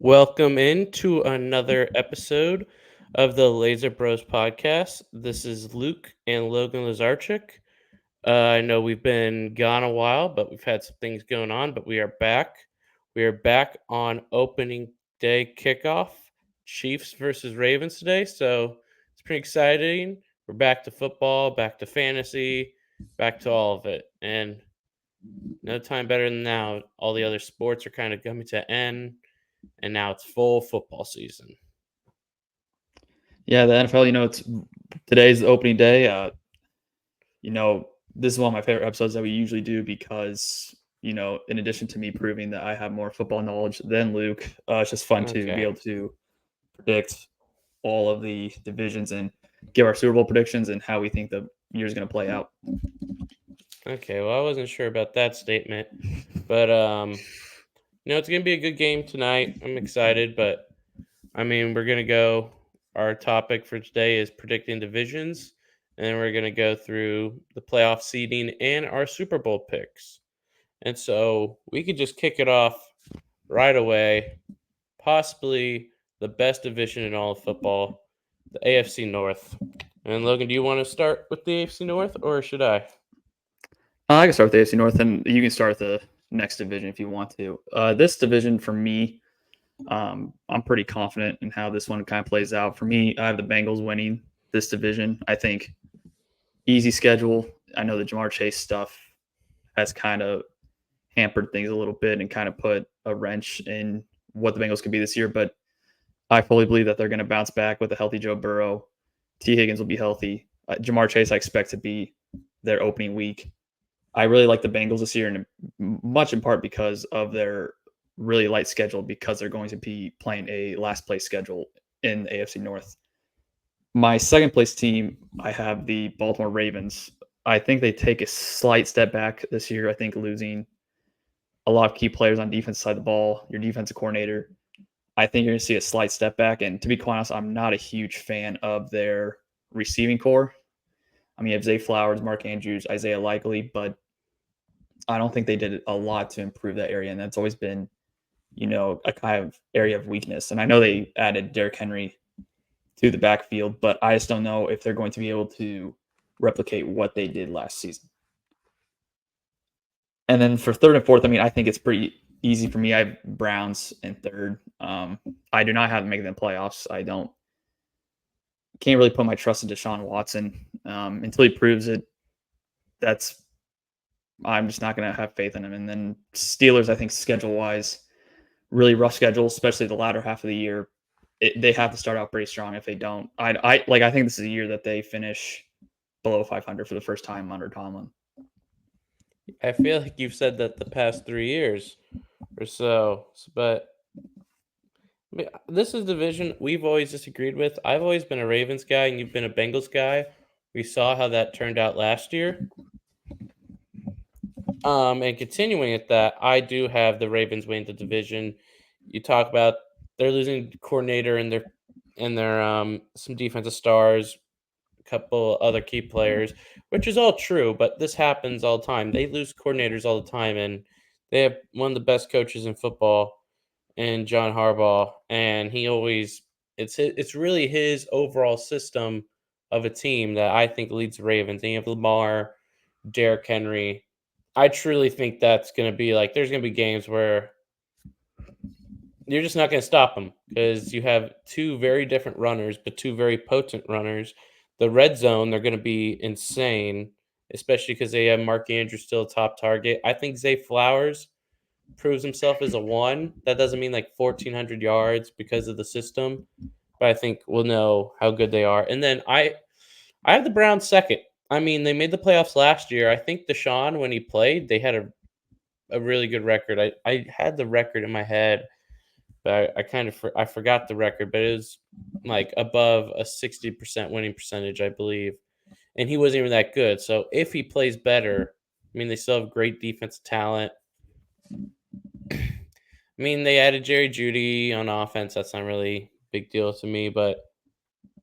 Welcome into another episode of the Laser Bros podcast. This is Luke and Logan Lazarchik. I know we've been gone a while, but we've had some things going on, but we are back. We are back on opening day kickoff, Chiefs versus Ravens today. So it's pretty exciting. We're back to football, back to fantasy, back to all of it. And no time better than now. All the other sports are kind of coming to end and now it's full football season. Yeah, the NFL, it's today's the opening day. This is one of my favorite episodes that we usually do because, in addition to me proving that I have more football knowledge than Luke, it's just fun to be Okay. able to predict all of the divisions and give our Super Bowl predictions and how we think the year's going to play out. Okay. Well, I wasn't sure about that statement, but it's gonna be a good game tonight. I'm excited, but I mean, we're gonna go. Our topic for today is predicting divisions, and then we're gonna go through the playoff seeding and our Super Bowl picks. And so we could just kick it off right away. Possibly the best division in all of football, the AFC North. And Logan, do you want to start with the AFC North, or should I? I can start with the AFC North, and you can start with the next division if you want to. This division, for me, I'm pretty confident in how this one kind of plays out. For me, I have the Bengals winning this division. I think easy schedule. I know the Jamar Chase stuff has kind of hampered things a little bit and kind of put a wrench in what the Bengals could be this year. But I fully believe that they're going to bounce back with a healthy Joe Burrow. T. Higgins will be healthy. Jamar Chase, I expect to be their opening week. I really like the Bengals this year, and much in part because of their really light schedule, because they're going to be playing a last place schedule in the AFC North. My second place team, I have the Baltimore Ravens. I think they take a slight step back this year. I think losing a lot of key players on defense side of the ball, your defensive coordinator, I think you're going to see a slight step back. And to be quite honest, I'm not a huge fan of their receiving core. I mean, you have Zay Flowers, Mark Andrews, Isaiah Likely, but I don't think they did a lot to improve that area. And that's always been, a kind of area of weakness. And I know they added Derrick Henry to the backfield, but I just don't know if they're going to be able to replicate what they did last season. And then for third and fourth, I mean, I think it's pretty easy for me. I have Browns in third. I do not have them making the playoffs. I can't really put my trust in Deshaun Watson until he proves it. I'm just not going to have faith in him. And then Steelers, I think schedule wise, really rough schedule, especially the latter half of the year. They have to start out pretty strong. If they don't, I think this is a year that they finish below 500 for the first time under Tomlin. I feel like you've said that the past 3 years or so, but this is a division we've always disagreed with. I've always been a Ravens guy, and you've been a Bengals guy. We saw how that turned out last year. And continuing at that, I do have the Ravens win the division. You talk about they're losing coordinator and their some defensive stars, a couple other key players, which is all true, but this happens all the time. They lose coordinators all the time, and they have one of the best coaches in football in John Harbaugh, and he always it's really his overall system of a team that I think leads the Ravens. And you have Lamar, Derrick Henry. I truly think that's going to be like there's going to be games where you're just not going to stop them because you have two very different runners, but two very potent runners. The red zone, they're going to be insane, especially because they have Mark Andrews still a top target. I think Zay Flowers proves himself as a one. That doesn't mean like 1,400 yards because of the system, but I think we'll know how good they are. And then I have the Browns second. I mean, they made the playoffs last year. I think Deshaun, when he played, they had a really good record. I had the record in my head, but I kind of I forgot the record, but it was like above a 60% winning percentage, I believe. And he wasn't even that good. So if he plays better, I mean, they still have great defensive talent. I mean, they added Jerry Judy on offense. That's not really a big deal to me, but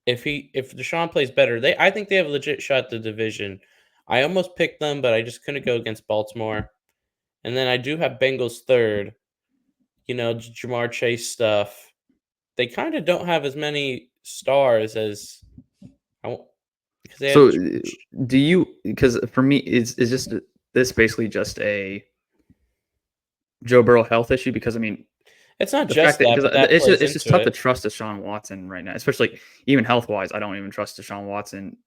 if Deshaun plays better, I think they have a legit shot at the division. I almost picked them, but I just couldn't go against Baltimore. And then I do have Bengals third. Jamar Chase stuff. They kind of don't have as many stars as I because they have. So do you? Because for me, is just this basically just a Joe Burrow health issue? Because I mean, It's not the fact just that that, because but that plays it's just into tough to it. trust Deshaun Watson right now, especially even health wise. I don't even trust Deshaun Watson.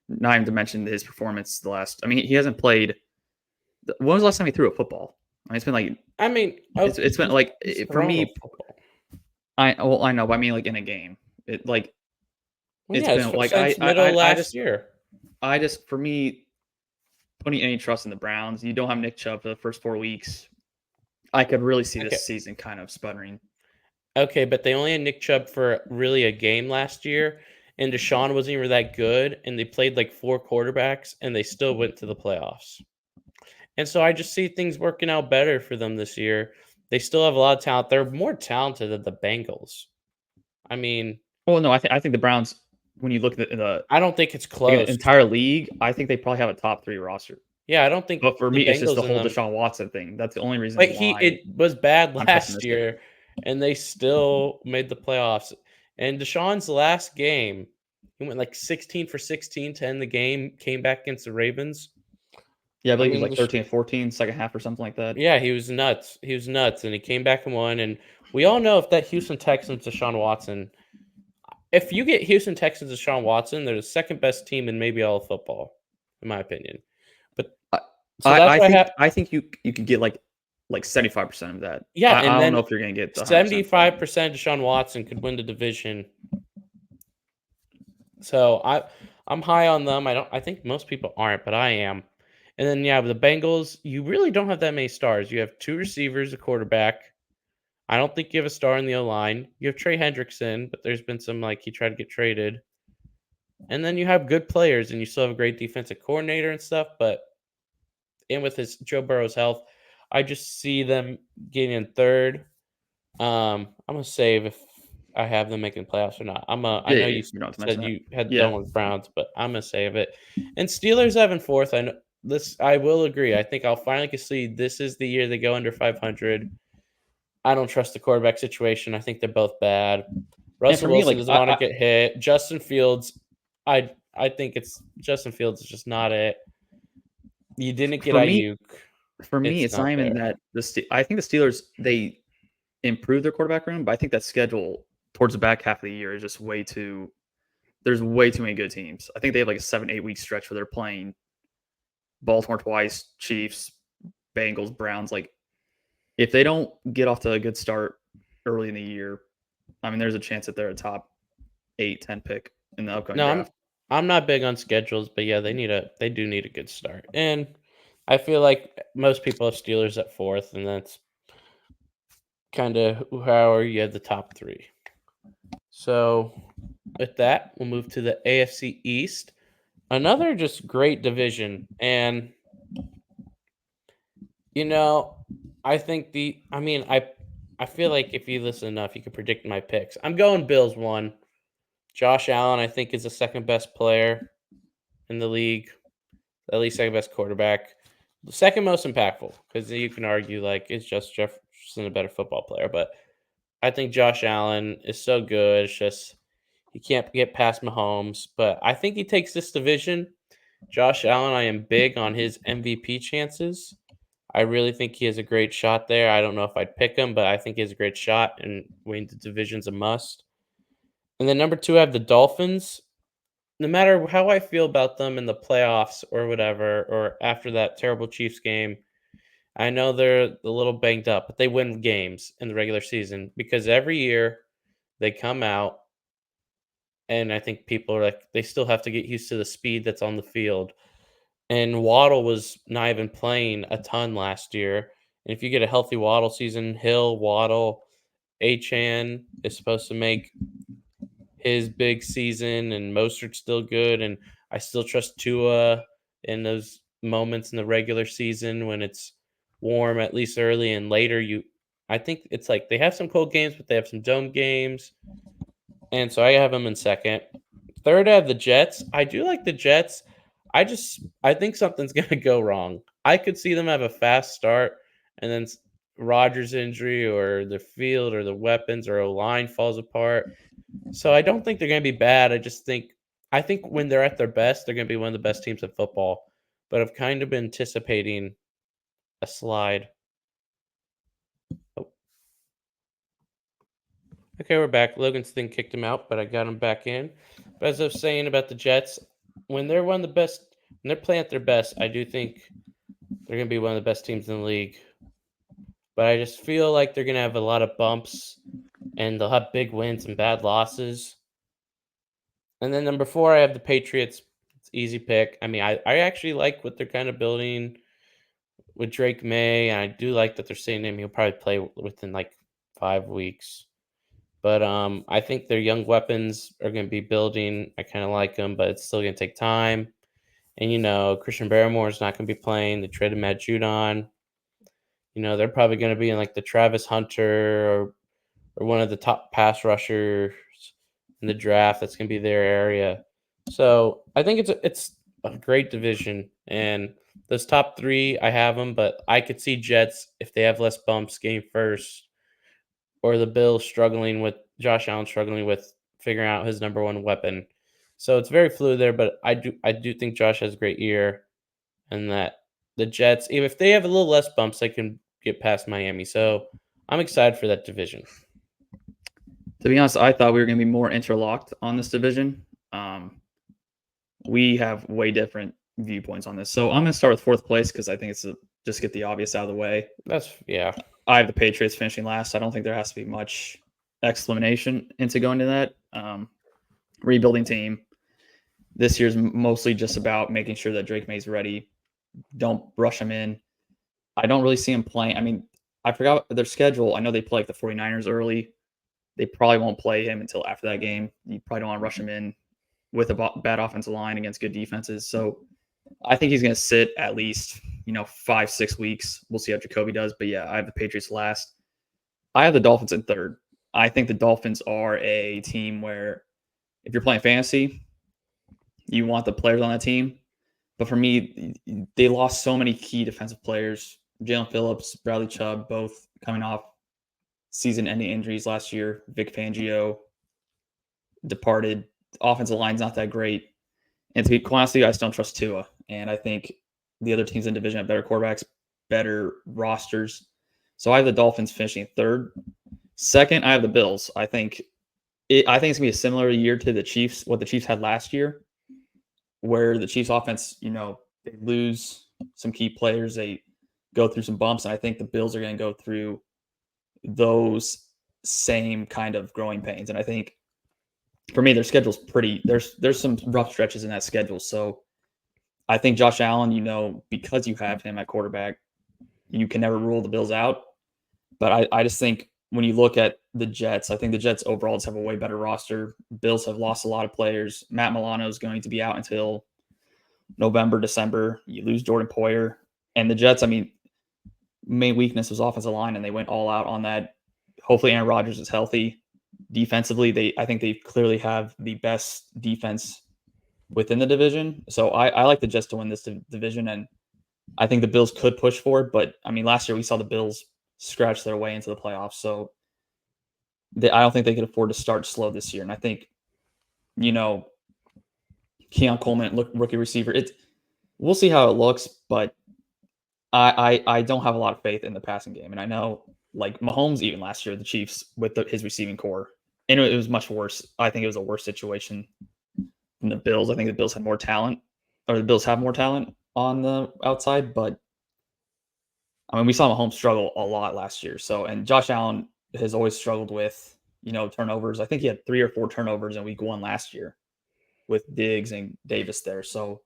Not even to mention his performance the last. I mean, he hasn't played. When was the last time he threw a football? I mean, it's been like I mean, it's been like he's for thrown a me. football. I know, but I mean like in a game. It like Well, it's yeah, been like since middle I last just year. for me putting any trust in the Browns. You don't have Nick Chubb for the first 4 weeks. I could really see Okay, this season kind of sputtering. okay, but they only had Nick Chubb for really a game last year, and Deshaun wasn't even that good, and they played like four quarterbacks, and they still went to the playoffs. And so I just see things working out better for them this year. They still have a lot of talent. They're more talented than the Bengals. I mean, Well, no, I think the Browns. When you look at the I don't think it's like, close. entire league, I think they probably have a top 3 roster. Yeah, I don't think But for the me, it's just the Bengals in whole them. Deshaun Watson thing. That's the only But reason he why it was bad I'm last pessimistic. year, and they still made the playoffs. And Deshaun's last game, he went like 16 for 16 to end the game, came back against the Ravens. Yeah, I I believe he was mean, like 13 and 14 second half or something like that. yeah, he was nuts. He was nuts, and he came back and won. And we all know if that Houston Texans Deshaun Watson, if you get Houston Texans Deshaun Watson, they're the second best team in maybe all of football, in my opinion. But I, so that's why I have, I think you could get like 75% of that. yeah, I and don't know then if you're gonna get the 100% of that. 75% Deshaun Watson could win the division. So I'm high on them. I think most people aren't, but I am. And then yeah, with the Bengals, you really don't have that many stars. You have two receivers, a quarterback. I don't think you have a star in the O line. You have Trey Hendrickson, but there's been some like he tried to get traded. And then you have good players and you still have a great defensive coordinator and stuff, but and with his Joe Burrow's health, I just see them getting in third. I'm gonna save if I have them making playoffs or not. I Yeah, know yeah, you yeah. You don't have to said mention that. you had Yeah. done with Browns, but I'm gonna save it. And Steelers having fourth. I know this. I will agree. I think I'll finally see this is the year they go under 500. I don't trust the quarterback situation. I think they're both bad. And for Russell me, Wilson like doesn't want to get hit. Justin Fields, I think it's Justin Fields is just not it. You didn't get for me, Ayuk. It's it's not not even there. that I think the Steelers they improved their quarterback room, but I think that schedule towards the back half of the year is just way too. There's way too many good teams. I think they have like a 7-8 week stretch where they're playing Baltimore twice, Chiefs, Bengals, Browns. Like if they don't get off to a good start early in the year, I mean, there's a chance that they're a top 8, 10 pick in the upcoming No, draft. I'm not big on schedules, but yeah, they do need a good start. And I feel like most people have Steelers at fourth, and that's kind of how you have the top three. So with that, we'll move to the AFC East. Another just great division. And you know, I think I feel like if you listen enough, you can predict my picks. I'm going Bills one. Josh Allen, I think, is the second best player in the league. At least second best quarterback. The second most impactful, because you can argue like it's just Jefferson a better football player, but I think Josh Allen is so good. It's just he can't get past Mahomes, but I think he takes this division. Josh Allen, I am big on his MVP chances. I really think he has a great shot there. I don't know if I'd pick him, but I think he has a great shot, and winning the division's a must. And then number two, I have the Dolphins. No matter how I feel about them in the playoffs or whatever, or after that terrible Chiefs game, I know they're a little banged up, but they win games in the regular season because every year they come out, and I think people are like, they still have to get used to the speed that's on the field. And Waddle was not even playing a ton last year. And if you get a healthy Waddle season, Hill, Waddle, Achan is supposed to make his big season, and Mostert's still good, and I still trust Tua in those moments in the regular season when it's warm, at least early and later. I think it's like they have some cold games, but they have some dome games, and so I have them in second. Third, I have the Jets. I do like the Jets. I think something's gonna go wrong. I could see them have a fast start and then Rodgers injury or the field or the weapons or a line falls apart. So I don't think they're going to be bad. I think when they're at their best, they're going to be one of the best teams in football. But I've kind of been anticipating a slide. Oh, okay, we're back. Logan's thing kicked him out, but I got him back in. But as I was saying about the Jets, when they're one of the best, when they're playing at their best, I do think they're going to be one of the best teams in the league. But I just feel like they're going to have a lot of bumps and they'll have big wins and bad losses. And then number 4, I have the Patriots. It's easy pick. I mean, I actually like what they're kind of building with Drake May, and I do like that they're saying him. He'll probably play within like 5 weeks. But I think their young weapons are going to be building. I kind of like them, but it's still going to take time. And Christian Barrymore is not going to be playing. They traded Matt Judon. They're probably going to be in like the Travis Hunter or one of the top pass rushers in the draft. That's going to be their area. So I think it's a great division, and those top 3 I have them, but I could see Jets if they have less bumps getting first, or the Bills struggling with Josh Allen struggling with figuring out his number 1 weapon. So it's very fluid there, but I do think Josh has a great year, and that the Jets, even if they have a little less bumps, they can get past Miami. So I'm excited for that division. To be honest, I thought we were going to be more interlocked on this division. We have way different viewpoints on this. So I'm going to start with fourth place because I think it's just get the obvious out of the way. Yeah. I have the Patriots finishing last. I don't think there has to be much explanation into going to that. Rebuilding team. This year's mostly just about making sure that Drake May's ready. Don't rush him in. I don't really see him playing. I mean, I forgot their schedule. I know they play like the 49ers early. They probably won't play him until after that game. You probably don't want to rush him in with a bad offensive line against good defenses. So I think he's going to sit at least, 5-6 weeks. We'll see how Jacoby does. But yeah, I have the Patriots last. I have the Dolphins in third. I think the Dolphins are a team where if you're playing fantasy, you want the players on that team. But for me, they lost so many key defensive players. Jalen Phillips, Bradley Chubb, both coming off season-ending injuries last year. Vic Fangio departed. Offensive line's not that great. And to be honest with you, I still don't trust Tua. And I think the other teams in the division have better quarterbacks, better rosters. So I have the Dolphins finishing third. Second, I have the Bills. I think it's going to be a similar year to the Chiefs, what the Chiefs had last year, where the Chiefs offense, they lose some key players. They go through some bumps. And I think the Bills are going to go through those same kind of growing pains. And I think for me, their schedule's there's some rough stretches in that schedule. So I think Josh Allen, because you have him at quarterback, you can never rule the Bills out. But I just think when you look at the Jets, I think the Jets overall just have a way better roster. Bills have lost a lot of players. Matt Milano is going to be out until November, December. You lose Jordan Poyer. And the Jets, main weakness was offensive line, and they went all out on that. Hopefully Aaron Rodgers is healthy. Defensively, I think they clearly have the best defense within the division. So I like the Jets to win this division, and I think the Bills could push for it. But last year we saw the Bills scratch their way into the playoffs, so I don't think they could afford to start slow this year. And I think, Keon Coleman, rookie receiver, we'll see how it looks, but I don't have a lot of faith in the passing game. And I know, like Mahomes, even last year, the Chiefs with his receiving core, and it was much worse. I think it was a worse situation than the Bills. I think the Bills had more talent, or the Bills have more talent on the outside. But we saw Mahomes struggle a lot last year. So, and Josh Allen has always struggled with turnovers. I think he had 3 or 4 turnovers in week 1 last year with Diggs and Davis there. So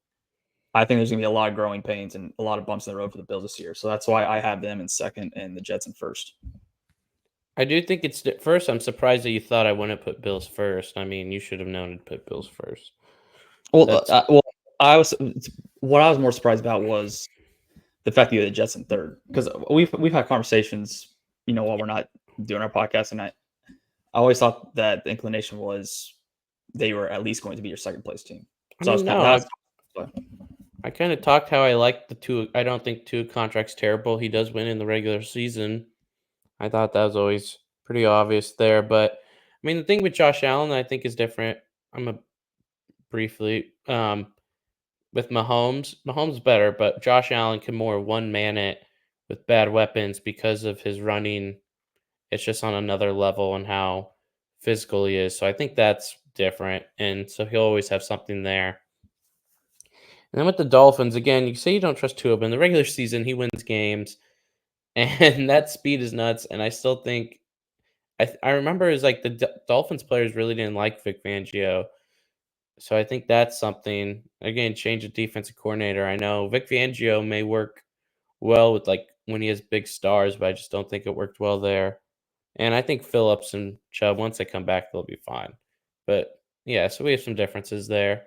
I think there's going to be a lot of growing pains and a lot of bumps in the road for the Bills this year. So that's why I have them in second and the Jets in first. I do think it's first. I'm surprised that you thought I wouldn't put Bills first. You should have known to put Bills first. Well, what I was more surprised about was the fact that you had the Jets in third, because we've had conversations, while we're not doing our podcast, and I always thought that the inclination was they were at least going to be your second place team. So I kind of talked how I like the two. I don't think two contracts terrible. He does win in the regular season. I thought that was always pretty obvious there. But I mean, the thing with Josh Allen, I think, is different. I'm a briefly with Mahomes. Mahomes is better, but Josh Allen can more one man it with bad weapons because of his running. It's just on another level and how physical he is. So I think that's different, and so he'll always have something there. And then with the Dolphins, again, you say you don't trust Tua, but in the regular season, he wins games, and that speed is nuts. And I still think I remember is like the Dolphins players really didn't like Vic Fangio, so I think that's something. Again, change of defensive coordinator. I know Vic Fangio may work well with like when he has big stars, but I just don't think it worked well there. And I think Phillips and Chubb, once they come back, they'll be fine. But yeah, so we have some differences there.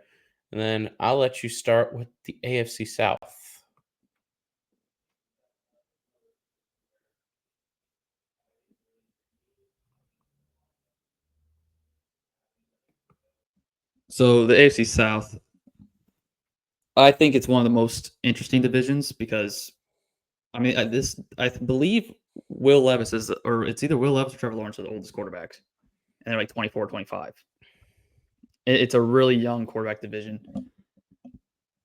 And then I'll let you start with the AFC South. So the AFC South, I think it's one of the most interesting divisions because I mean I believe Will Levis is, or it's either Will Levis or Trevor Lawrence are the oldest quarterbacks, and they're like 24, 25. It's a really young quarterback division.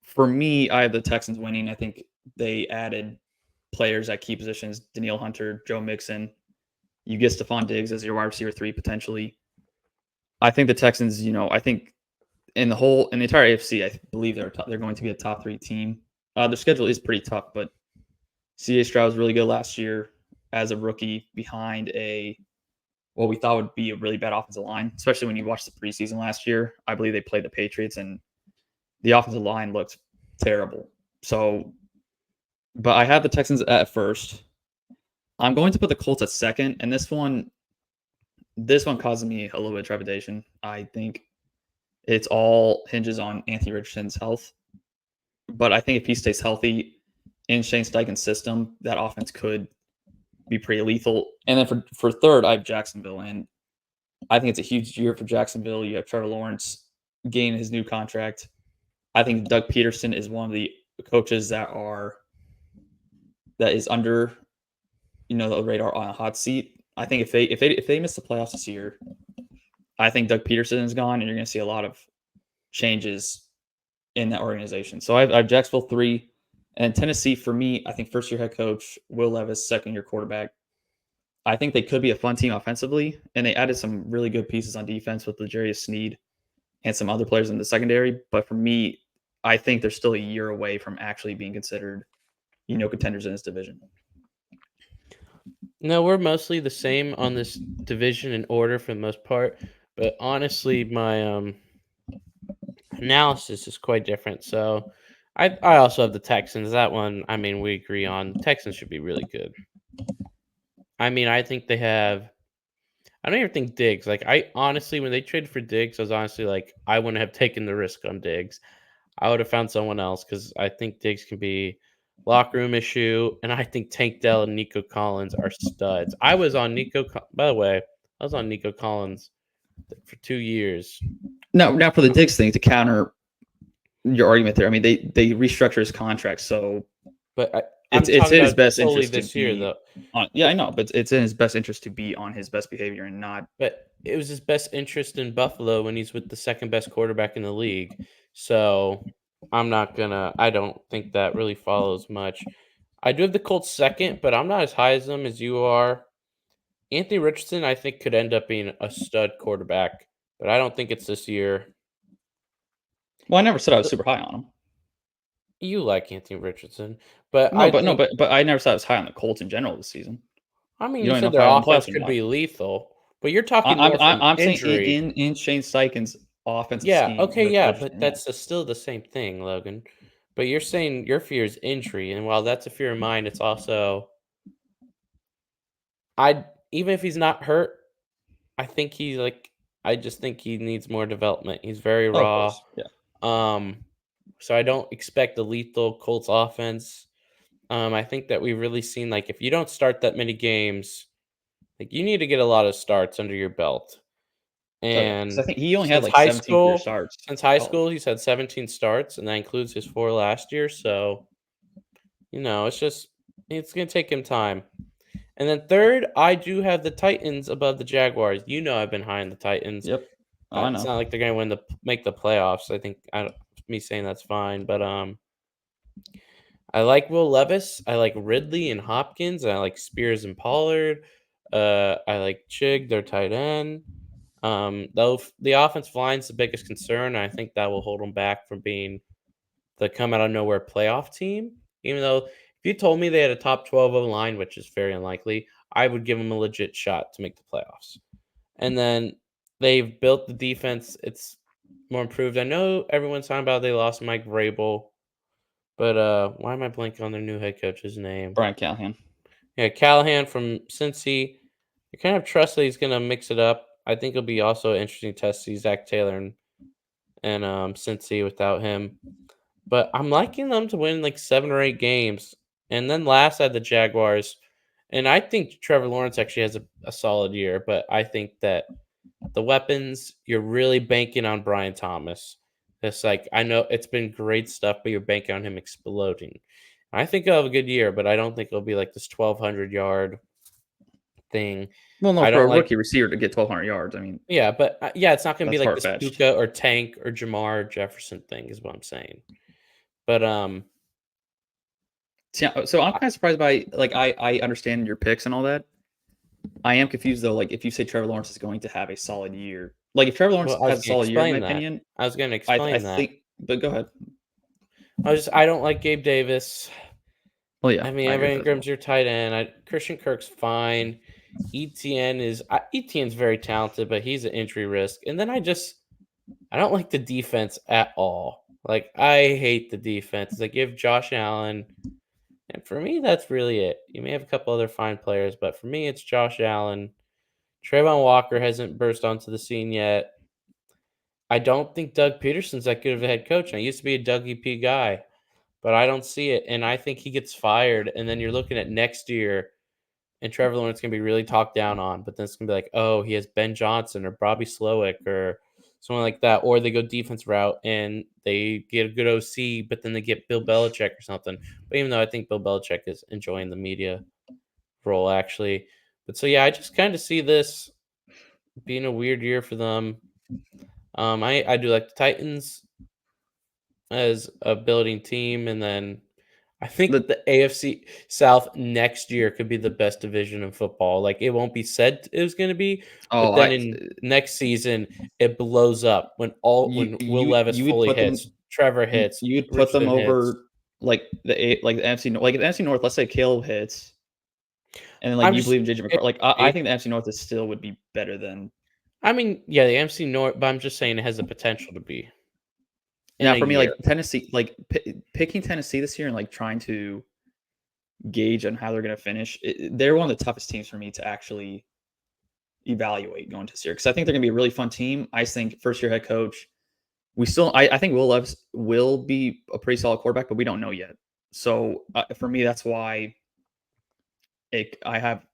For me, I have the Texans winning. I think they added players at key positions: Daniil Hunter, Joe Mixon. You get Stephon Diggs as your wide receiver 3 potentially. I think the Texans, I think in the entire AFC, I believe they're going to be a top 3 team. Their schedule is pretty tough, but CJ Stroud was really good last year as a rookie behind what we thought would be a really bad offensive line, especially when you watch the preseason last year. I believe they played the Patriots and the offensive line looked terrible. So, but I have the Texans at first. I'm going to put the Colts at second, and this one causes me a little bit of trepidation. I think it's all hinges on Anthony Richardson's health. But I think if he stays healthy in Shane Steichen's system, that offense could be pretty lethal. And then for third, I have Jacksonville, and I think it's a huge year for Jacksonville. You have Trevor Lawrence gain his new contract. I think Doug Peterson is one of the coaches that is under the radar on a hot seat. I think if they miss the playoffs this year, I think Doug Peterson is gone, and you're going to see a lot of changes in that organization. So I have Jacksonville 3, and Tennessee for me. I think first year head coach Will Levis, second year quarterback. I think they could be a fun team offensively, and they added some really good pieces on defense with L'Jarius Sneed and some other players in the secondary. But for me, I think they're still a year away from actually being considered, contenders in this division. No, we're mostly the same on this division in order for the most part, but honestly, my analysis is quite different. So, I also have the Texans. That one, I mean, we agree on. The Texans should be really good. I mean, I think they have. I don't even think Diggs. Like, I honestly, when they traded for Diggs, I was honestly like, I wouldn't have taken the risk on Diggs. I would have found someone else because I think Diggs can be locker room issue, and I think Tank Dell and Nico Collins are studs. I was on By the way, I was on Nico Collins for 2 years. Now for the Diggs thing, to counter your argument there, I mean they restructure his contract, so But I'm it's talking in his about best solely interest to this year, be though. on. Yeah, I know, but it's in his best interest to be on his best behavior and not. But it was his best interest in Buffalo when he's with the second best quarterback in the league. So I don't think that really follows much. I do have the Colts second, but I'm not as high as them as you are. Anthony Richardson, I think, could end up being a stud quarterback, but I don't think it's this year. Well, I never said I was super high on him. You like Anthony Richardson, but No, I but no, think, but I never said I was high on the Colts in general this season. I mean, You you don't even know said if their I have them offense playoffs or could not. be lethal, but you're talking more from I'm saying injury. in Shane Steichen's offensive Yeah, scheme okay, with yeah, but Richardson. Yeah. that's still the same thing, Logan. But you're saying your fear is injury, and while that's a fear of mine, it's also I even if he's not hurt, I think he's like I just think he needs more development. He's very Oh, of raw. course. Yeah. Um, so I don't expect a lethal Colts offense. I think that we've really seen like if you don't start that many games, like you need to get a lot of starts under your belt. Oh yeah, because I And think he only had like 17 career starts since in high college. school, he's had 17 starts, and that includes his 4 last year. So it's just it's gonna take him time. And then third, I do have the Titans above the Jaguars. You know I've been high on the Titans. Yep. Oh, I It's know. not like they're gonna make the playoffs. I think me saying that's fine, but I like Will Levis. I like Ridley and Hopkins. And I like Spears and Pollard. I like Chig, their tight end. Though the offensive line's the biggest concern, I think that will hold them back from being the come out of nowhere playoff team. Even though if you told me they had a top 12 O line, which is very unlikely, I would give them a legit shot to make the playoffs. And then they've built the defense. It's more improved. I know everyone's talking about they lost Mike Vrabel, but why am I blanking on their new head coach's name? Brian Callahan. Yeah, Callahan from Cincy. I kind of trust that he's gonna mix it up. I think it'll be also an interesting test to see Zach Taylor and Cincy without him. But I'm liking them to win like 7 or 8 games. And then last I had the Jaguars. And I think Trevor Lawrence actually has a solid year, but I think that the weapons, you're really banking on Brian Thomas. It's like I know it's been great stuff, but you're banking on him exploding. I think he'll have a good year, but I don't think it'll be like this 1,200-yard thing. Well, no, I for don't a like rookie receiver to get 1,200 yards, I mean, yeah, but yeah, it's not going to be that's like far this fetched. Puka or Tank or Jamar Jefferson thing, is what I'm saying. But So I'm kind of surprised by like I understand your picks and all that. I am confused though. Like if you say Trevor Lawrence is going to have a solid year, like if Trevor Lawrence well, I was has a going to solid year, in my explain that. opinion, I was going to I explain that. think. But go ahead. I don't like Gabe Davis. Well, yeah, I mean, I agree Evan with that as Ingram's well. your tight end. Christian Kirk's fine. ETN's very talented, but he's an injury risk. And then I don't like the defense at all. Like I hate the defense. They give Josh Allen, and for me, that's really it. You may have a couple other fine players, but for me, it's Josh Allen. Trayvon Walker hasn't burst onto the scene yet. I don't think Doug Peterson's that good of a head coach. I used to be a Dougie P guy, but I don't see it. And I think he gets fired. And then you're looking at next year, and Trevor Lawrence going to be really talked down on. But then it's going to be like, oh, he has Ben Johnson or Bobby Slowick or someone like that. Or they go defense route and they get a good OC, but then they get Bill Belichick or something. But even though I think Bill Belichick is enjoying the media role, actually. But so, yeah, I just kind of see this being a weird year for them. I do like the Titans as a building team, and then I think The the AFC South next year could be the best division in football. Like it won't be said it was going to be, but oh, then in next season it blows up when Will Levis you would fully put them hits, Trevor hits, you would put them Richardson hits. over like the NFC like the NFC North. Let's say Caleb hits, and then like I'm you just believe in JJ it, McCarthy. Like I it, think the NFC North is still would be better than I mean, yeah, the AFC North, but I'm just saying it has the potential to be in now a for me. year. Like Tennessee, like picking Tennessee this year and like trying to gauge on how they're going to finish. They're one of the toughest teams for me to actually evaluate going to this year because I think they're going to be a really fun team. I think first year head coach. I think Will Levis will be a pretty solid quarterback, but we don't know yet. So for me, that's why I have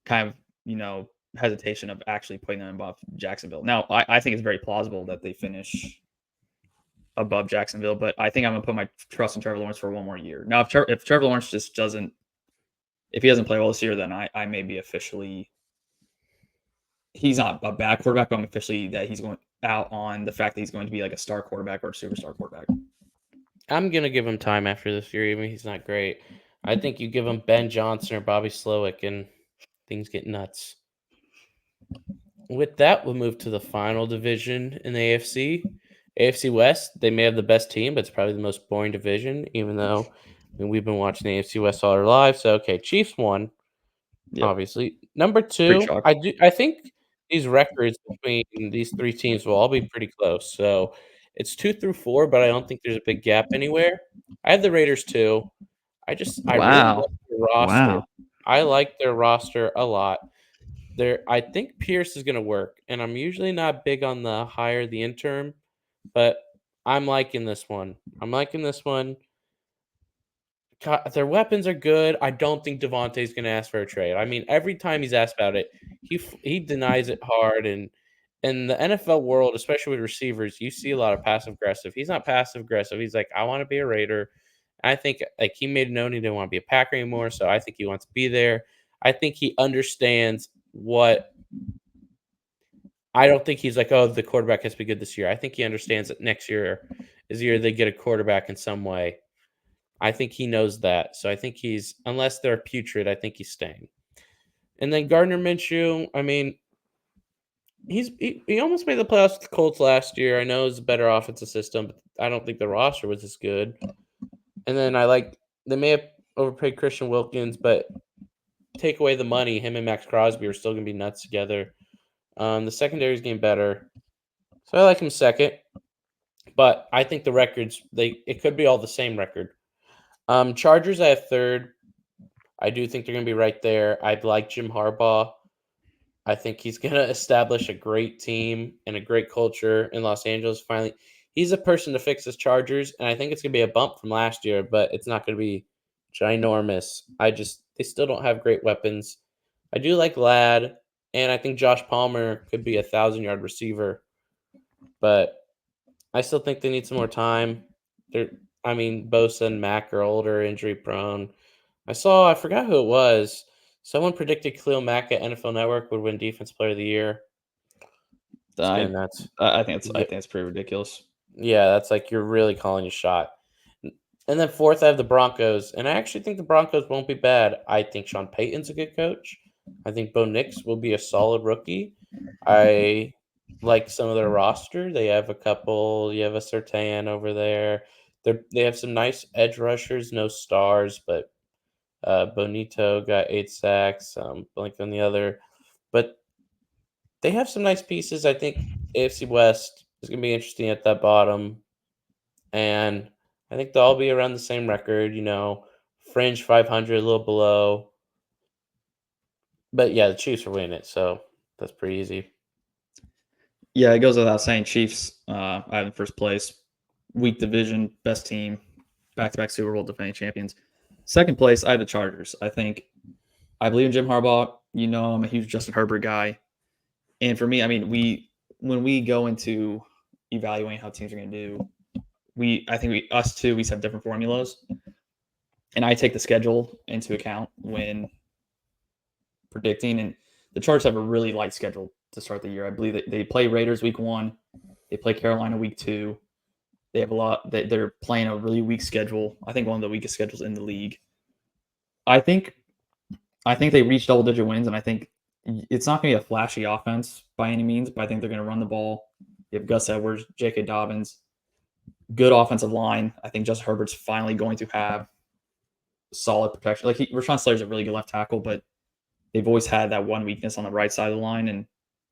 kind of hesitation of actually putting them above Jacksonville. Now, I think it's very plausible that they finish above Jacksonville, but I think I'm gonna put my trust in Trevor Lawrence for one more year. Now, if Trevor Lawrence just doesn't, if he doesn't play well this year, then I may be officially he's not a bad quarterback, but I'm officially that he's going out on the fact that he's going to be like a star quarterback or a superstar quarterback. I'm gonna give him time after this year, even if he's not great. I think you give him Ben Johnson or Bobby Slowick, and things get nuts. With that, we'll move to the final division in the AFC. AFC West, they may have the best team, but it's probably the most boring division, even though we've been watching the AFC West all our lives. So, okay, Chiefs won, Yep, obviously. Number pretty two, shocked. I think these records between these three teams will all be pretty close. So it's 2 through 4, but I don't think there's a big gap anywhere. I have the Raiders too. I really Wow, like their roster. wow. I like their roster a lot. I think Pierce is gonna work, and I'm usually not big on the hire the interim, but I'm liking this one. I'm liking this one. Their weapons are good. I don't think Devontae's gonna ask for a trade. I mean, every time he's asked about it, he denies it hard. And in the NFL world, especially with receivers, you see a lot of passive aggressive. He's not passive aggressive. He's like, I want to be a Raider. I think like he made it known he didn't want to be a Packer anymore, so I think he wants to be there. I think he understands what. I don't think he's like, oh, the quarterback has to be good this year. I think he understands that next year is the year they get a quarterback in some way. I think he knows that. So I think he's, unless they're putrid, I think he's staying. And then Gardner Minshew, I mean, he almost made the playoffs with the Colts last year. I know it's a better offensive system, but I don't think the roster was as good. And then they may have overpaid Christian Wilkins, but take away the money, him and Max Crosby are still going to be nuts together. The secondary is getting better, so I like him second. But I think the records it could be all the same record. Chargers I have third. I do think they're going to be right there. I'd like Jim Harbaugh. I think he's going to establish a great team and a great culture in Los Angeles. Finally, he's a person to fix his Chargers, and I think it's going to be a bump from last year, but it's not going to be ginormous. They still don't have great weapons. I do like Ladd, and I think Josh Palmer could be a 1,000-yard receiver, but I still think they need some more time. Bosa and Mack are older, injury prone. I forgot who it was. Someone predicted Khalil Mack at NFL Network would win Defense Player of the Year. It's kind of I nuts. I think it's pretty ridiculous. Yeah, that's like you're really calling your shot. And then fourth, I have the Broncos, and I actually think the Broncos won't be bad. I think Sean Payton's a good coach. I think Bo Nix will be a solid rookie. I like some of their roster. They have a couple. You have a Surtain over there. They have some nice edge rushers, no stars, but Bonito got 8 sacks. Blank on the other, but they have some nice pieces. I think AFC West is going to be interesting at that bottom, and I think they'll all be around the same record. Fringe 500, a little below. But yeah, the Chiefs are winning it, so that's pretty easy. Yeah, it goes without saying. Chiefs, I have in first place. Weak division, best team, back-to-back Super Bowl defending champions. Second place, I have the Chargers. I believe in Jim Harbaugh. I'm a huge Justin Herbert guy, and for me, when we go into evaluating how teams are going to do, I think us two, we have different formulas, and I take the schedule into account when predicting. And the Chargers have a really light schedule to start the year. I believe that they play Raiders week 1, they play Carolina week 2. They have a lot. They're playing a really weak schedule. I think one of the weakest schedules in the league. I think they reach double-digit wins, and I think it's not going to be a flashy offense by any means, but I think they're going to run the ball. You have Gus Edwards, J.K. Dobbins, good offensive line. I think Justin Herbert's finally going to have solid protection. Rashawn Slater's a really good left tackle, but they've always had that one weakness on the right side of the line, and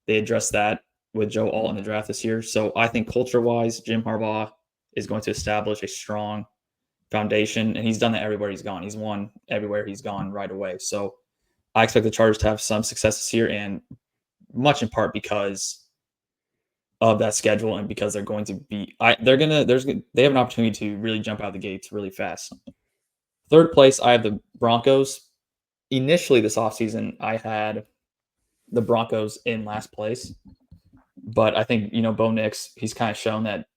they addressed that with Joe Alt in the draft this year. So I think culture-wise, Jim Harbaugh is going to establish a strong foundation, and he's done that everywhere he's gone. He's won everywhere he's gone right away. So I expect the Chargers to have some success this year, and much in part because of that schedule and because they're going to be they have an opportunity to really jump out of the gates really fast. Third place, I have the Broncos. Initially this offseason, I had the Broncos in last place, but I think Bo Nix, he's kind of shown that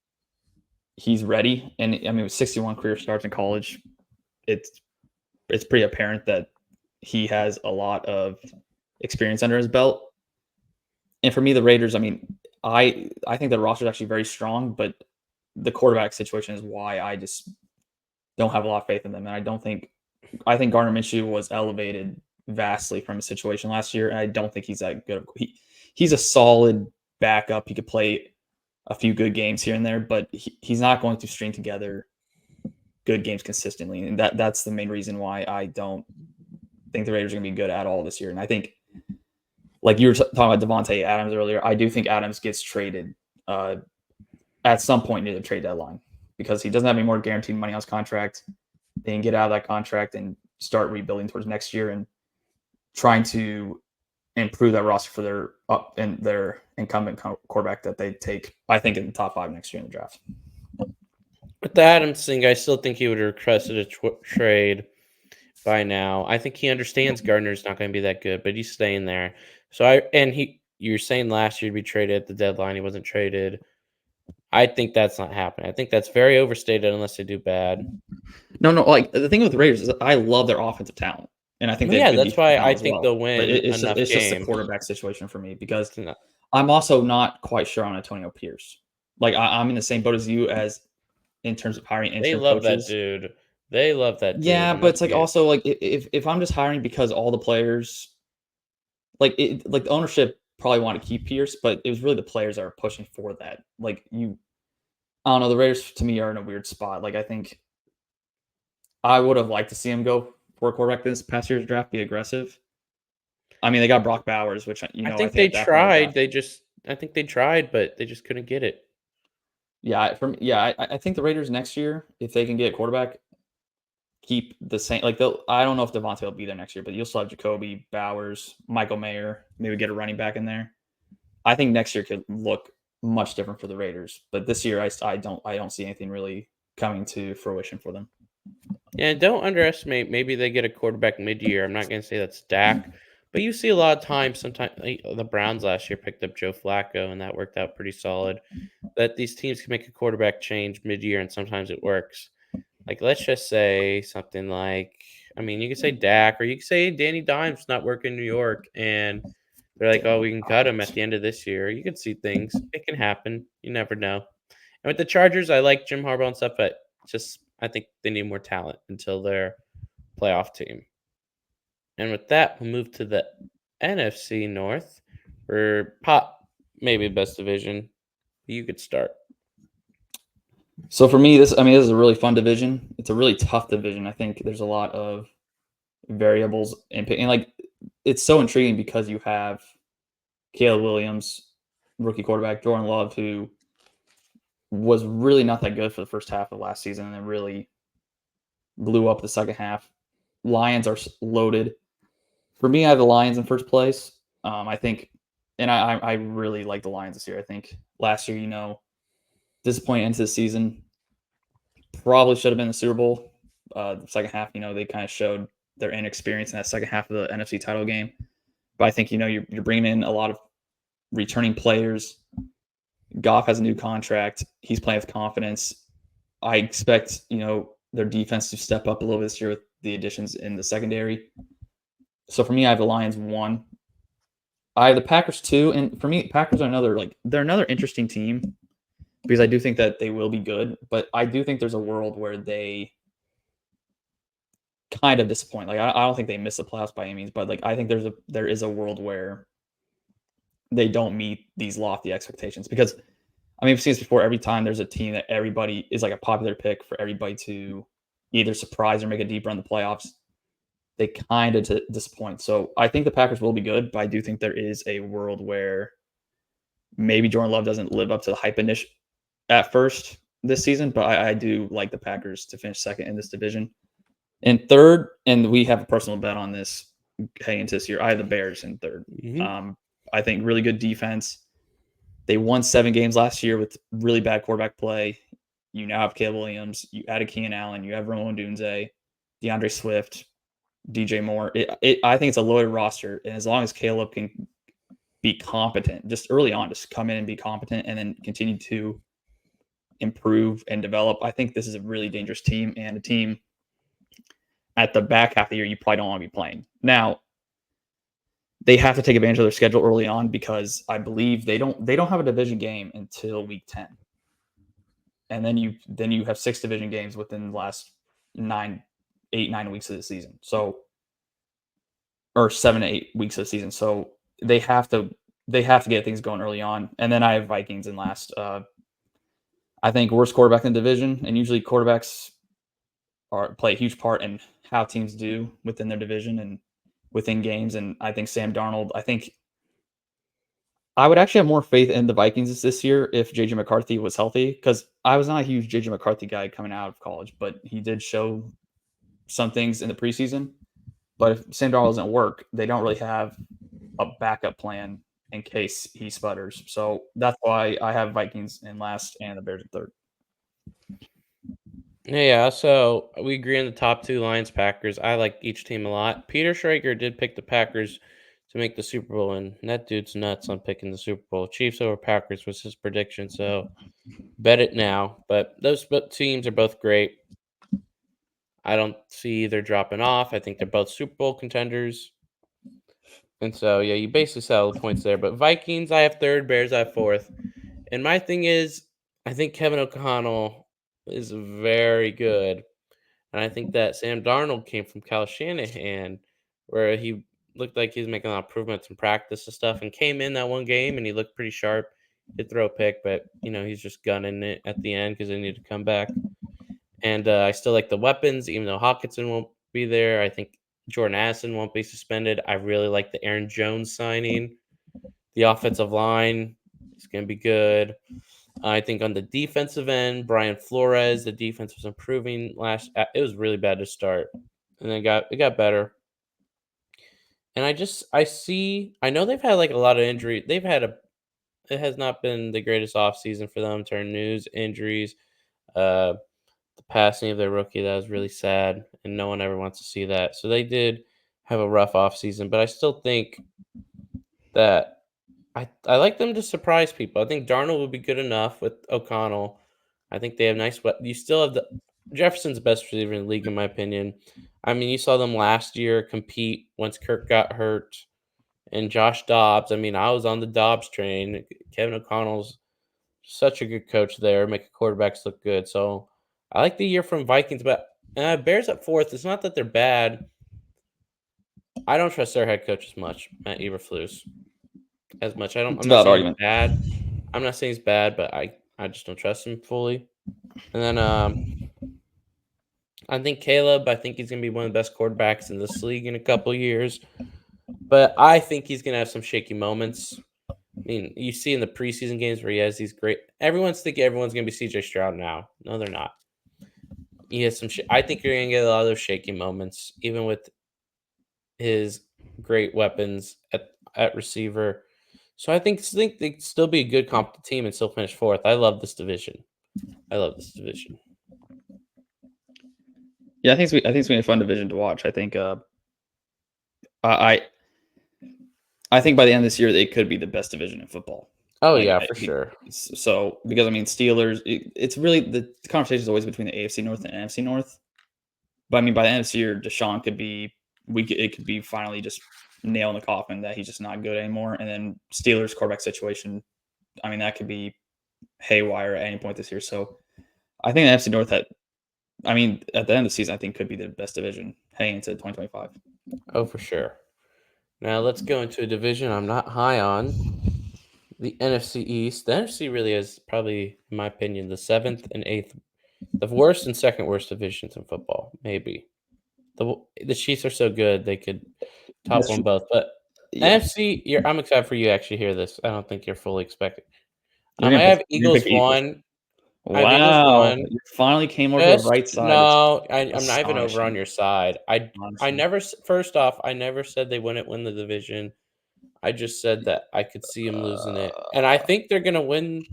he's ready, and with 61 career starts in college, it's pretty apparent that he has a lot of experience under his belt. And for me, the Raiders, I think the roster is actually very strong, but the quarterback situation is why I just don't have a lot of faith in them. And I think Gardner Minshew was elevated vastly from his situation last year, and I don't think he's that good. He's a solid backup. He could play a few good games here and there, but he's not going to string together good games consistently. And that's the main reason why I don't think the Raiders are going to be good at all this year. And I think, like you were talking about Devontae Adams earlier, I do think Adams gets traded at some point near the trade deadline because he doesn't have any more guaranteed money on his contract. They can get out of that contract and start rebuilding towards next year and trying to improve that roster for their incumbent quarterback that they take, I think, in the top 5 next year in the draft. With the Adams thing, I still think he would have requested a trade by now. I think he understands Gardner's not going to be that good, but he's staying there. You're saying last year to be traded at the deadline. He wasn't traded. I think that's not happening. I think that's very overstated unless they do bad. No. Like the thing with the Raiders is I love their offensive talent, and I think Well, they have yeah, good that's defensive why talent I as think well. they'll But win enough it's just a games quarterback situation for me because to not. I'm also not quite sure on Antonio Pierce. Like I'm in the same boat as you as in terms of hiring They interim love that coaches. dude. They love that dude. Yeah, I'm but not it's like gonna. also like if I'm just hiring because all the players like the ownership probably want to keep Pierce, but it was really the players that are pushing for that. Like I don't know. The Raiders to me are in a weird spot. Like I think I would have liked to see him go for a quarterback this past year's draft, be aggressive. I mean, they got Brock Bowers, which I I think think they at that point they tried. got. I think they tried, but they just couldn't get it. I think the Raiders next year, if they can get a quarterback, keep the same. Like they'll. I don't know if Devontae will be there next year, but you'll still have Jacoby Bowers, Michael Mayer, maybe get a running back in there. I think next year could look much different for the Raiders, but this year I don't see anything really coming to fruition for them. Yeah, don't underestimate. Maybe they get a quarterback mid-year. I'm not gonna say that's Dak, but you see a lot of times. Sometimes like, the Browns last year picked up Joe Flacco, and that worked out pretty solid. That these teams can make a quarterback change mid-year, and sometimes it works. Like let's just say something like, I mean, you could say Dak, or you could say Danny Dimes not working in New York, and they're like, oh, Danny we can cut him at Dimes. the end of this year. You could see things. It can happen. You never know. And with the Chargers, I like Jim Harbaugh and stuff, but just I think they need more talent until they're playoff team. And with that, we'll move to the NFC North, or pop maybe best division. You could start. So for me, this is a really fun division. It's a really tough division. I think there's a lot of variables and like it's so intriguing because you have Caleb Williams, rookie quarterback, Jordan Love, who was really not that good for the first half of last season and then really blew up the second half. Lions are loaded. For me, I have the Lions in first place. I think, and I really like the Lions this year. I think last year, disappointing into the season, probably should have been the Super Bowl. The second half, they kind of showed their inexperience in that second half of the NFC title game. But I think you're bringing in a lot of returning players. Goff has a new contract. He's playing with confidence. I expect their defense to step up a little this year with the additions in the secondary. So for me, I have the Lions 1. I have the Packers 2, and for me, Packers are they're another interesting team because I do think that they will be good, but I do think there's a world where they kind of disappoint. Like I don't think they miss the playoffs by any means, but like I think there is a world where they don't meet these lofty expectations because I mean we've seen this before. Every time there's a team that everybody is like a popular pick for everybody to either surprise or make a deep run in the playoffs, they kind of disappoint. So I think the Packers will be good, but I do think there is a world where maybe Jordan Love doesn't live up to the hype initial at first this season, but I do like the Packers to finish second in this division. And third, and we have a personal bet on this heading into this year, I have the Bears in third. Mm-hmm. I think really good defense. They won 7 games last year with really bad quarterback play. You now have Caleb Williams. You added Keenan Allen. You have Romo Dunze, DeAndre Swift, DJ Moore. I think it's a loaded roster, and as long as Caleb can be competent, just early on, just come in and be competent, and then continue to improve and develop, I think this is a really dangerous team and a team at the back half of the year you probably don't want to be playing. Now, they have to take advantage of their schedule early on because I believe they don't have a division game until week 10. And then you have 6 division games within the last 9 weeks of the season. So or 7 to 8 weeks of the season. So they have to get things going early on. And then I have Vikings in last. I think worst quarterback in the division, and usually quarterbacks play a huge part in how teams do within their division and within games. And I think Sam Darnold. I think I would actually have more faith in the Vikings this year if JJ McCarthy was healthy, because I was not a huge JJ McCarthy guy coming out of college, but he did show some things in the preseason. But if Sam Darnold doesn't work, they don't really have a backup plan in case he sputters. So that's why I have Vikings in last and the Bears in third. Yeah, so we agree on the top two, Lions, Packers. I like each team a lot. Peter Schrager did pick the Packers to make the Super Bowl, and that dude's nuts on picking the Super Bowl. Chiefs over Packers was his prediction, so bet it now. But those teams are both great. I don't see either dropping off. I think they're both Super Bowl contenders. And so, yeah, you basically said all the points there. But Vikings, I have third. Bears, I have fourth. And my thing is, I think Kevin O'Connell is very good. And I think that Sam Darnold came from Kyle Shanahan, where he looked like he was making a lot of improvements in practice and stuff, and came in that one game and he looked pretty sharp. He'd throw a pick, but he's just gunning it at the end because they need to come back. And I still like the weapons, even though Hawkinson won't be there. I think Jordan Addison won't be suspended. I really like the Aaron Jones signing. The offensive line is going to be good. I think on the defensive end, Brian Flores, the defense was improving it was really bad to start, and then it got better. And I know they've had like a lot of injury. It has not been the greatest offseason for them. Turn news, injuries, uh, the passing of their rookie, that was really sad, and no one ever wants to see that. So they did have a rough offseason, but I still think that I like them to surprise people. I think Darnold would be good enough with O'Connell. I think they have you still have Jefferson's the best receiver in the league, in my opinion. I mean, you saw them last year compete once Kirk got hurt, and Josh Dobbs. I mean, I was on the Dobbs train. Kevin O'Connell's such a good coach there, making quarterbacks look good. So I like the year from Vikings, but Bears at fourth. It's not that they're bad. I don't trust their head coach as much, Matt Eberflus, as much. It's I'm a not valid saying he's argument. bad. I'm not saying he's bad, but I just don't trust him fully. And then I think Caleb. I think he's gonna be one of the best quarterbacks in this league in a couple years. But I think he's gonna have some shaky moments. I mean, you see in the preseason games where he has these great. Everyone's thinking everyone's gonna be C.J. Stroud now. No, they're not. He has some. I think you're gonna get a lot of those shaky moments, even with his great weapons at receiver. So I think they'd still be a good competent team and still finish fourth. I love this division. I love this division. Yeah, I think it's gonna be a fun division to watch. I think I I think by the end of this year it could be the best division in football. Oh Like yeah, for sure. so because I mean Steelers, it's really the conversation is always between the AFC North and NFC North. But I mean by the end of this year, Deshaun could be it could be finally just nail in the coffin that he's just not good anymore. And then Steelers quarterback situation, I mean that could be haywire at any point this year. So I think the NFC North at the end of the season, I think could be the best division heading into 2025. Oh, for sure. Now let's go into a division I'm not high on. The NFC East. The NFC really is probably, in my opinion, the seventh and eighth, the worst and second worst divisions in football. Maybe the Chiefs are so good they could top That's one true. both. But Yeah, NFC, I'm excited for you to actually hear this. I don't think you're fully expecting. I have you're gonna Eagles pick the Eagles. one. I have Eagles Wow, one. you finally came over to the Just right side. It's no, I'm not even over on astonishing. your side. I Astonishing. never first off, I never said they wouldn't win the division. I just said that I could see them losing it. And I Uh, think they're gonna win.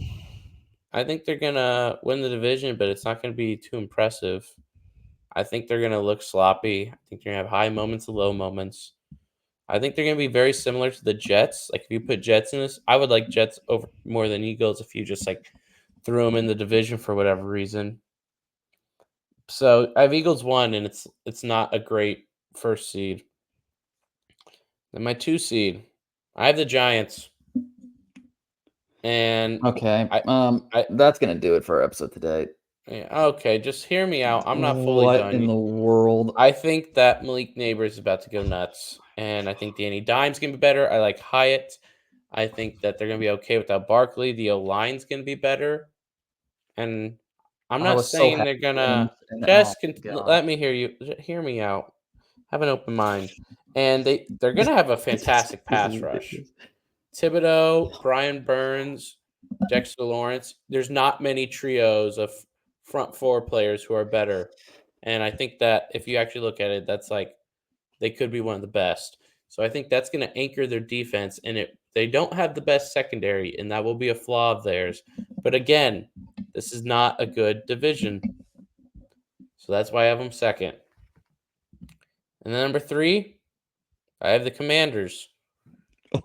I think they're gonna win the division, but it's not gonna be too impressive. I think they're gonna look sloppy. I think they're gonna have high moments and low moments. I think they're gonna be very similar to the Jets. Like if you put Jets in this, I would like Jets over more than Eagles if you just like threw them in the division for whatever reason. So I have Eagles one, and it's not a great first seed. Then my two seed, I have the Giants, and okay. I I That's gonna do it for our episode today. yeah, okay, just hear me out. I'm not fully What done. in the world? I think that Malik Neighbors is about to go nuts, and I think Danny Dimes gonna be better. I like Hyatt. I think that they're gonna be okay without Barkley. The O line's gonna be better, and I'm I not was so saying happy they're for him, gonna and oh just my god. let me hear you. Hear me out. Have an open mind, and they're gonna have a fantastic This is pass rush. ridiculous. Thibodeau, Brian Burns, Dexter Lawrence. There's not many trios of front four players who are better. And I think that if you actually look at it, that's like they could be one of the best. So I think that's going to anchor their defense. And they don't have the best secondary, and that will be a flaw of theirs. But again, this is not a good division. So that's why I have them second. And then number three, I have the Commanders.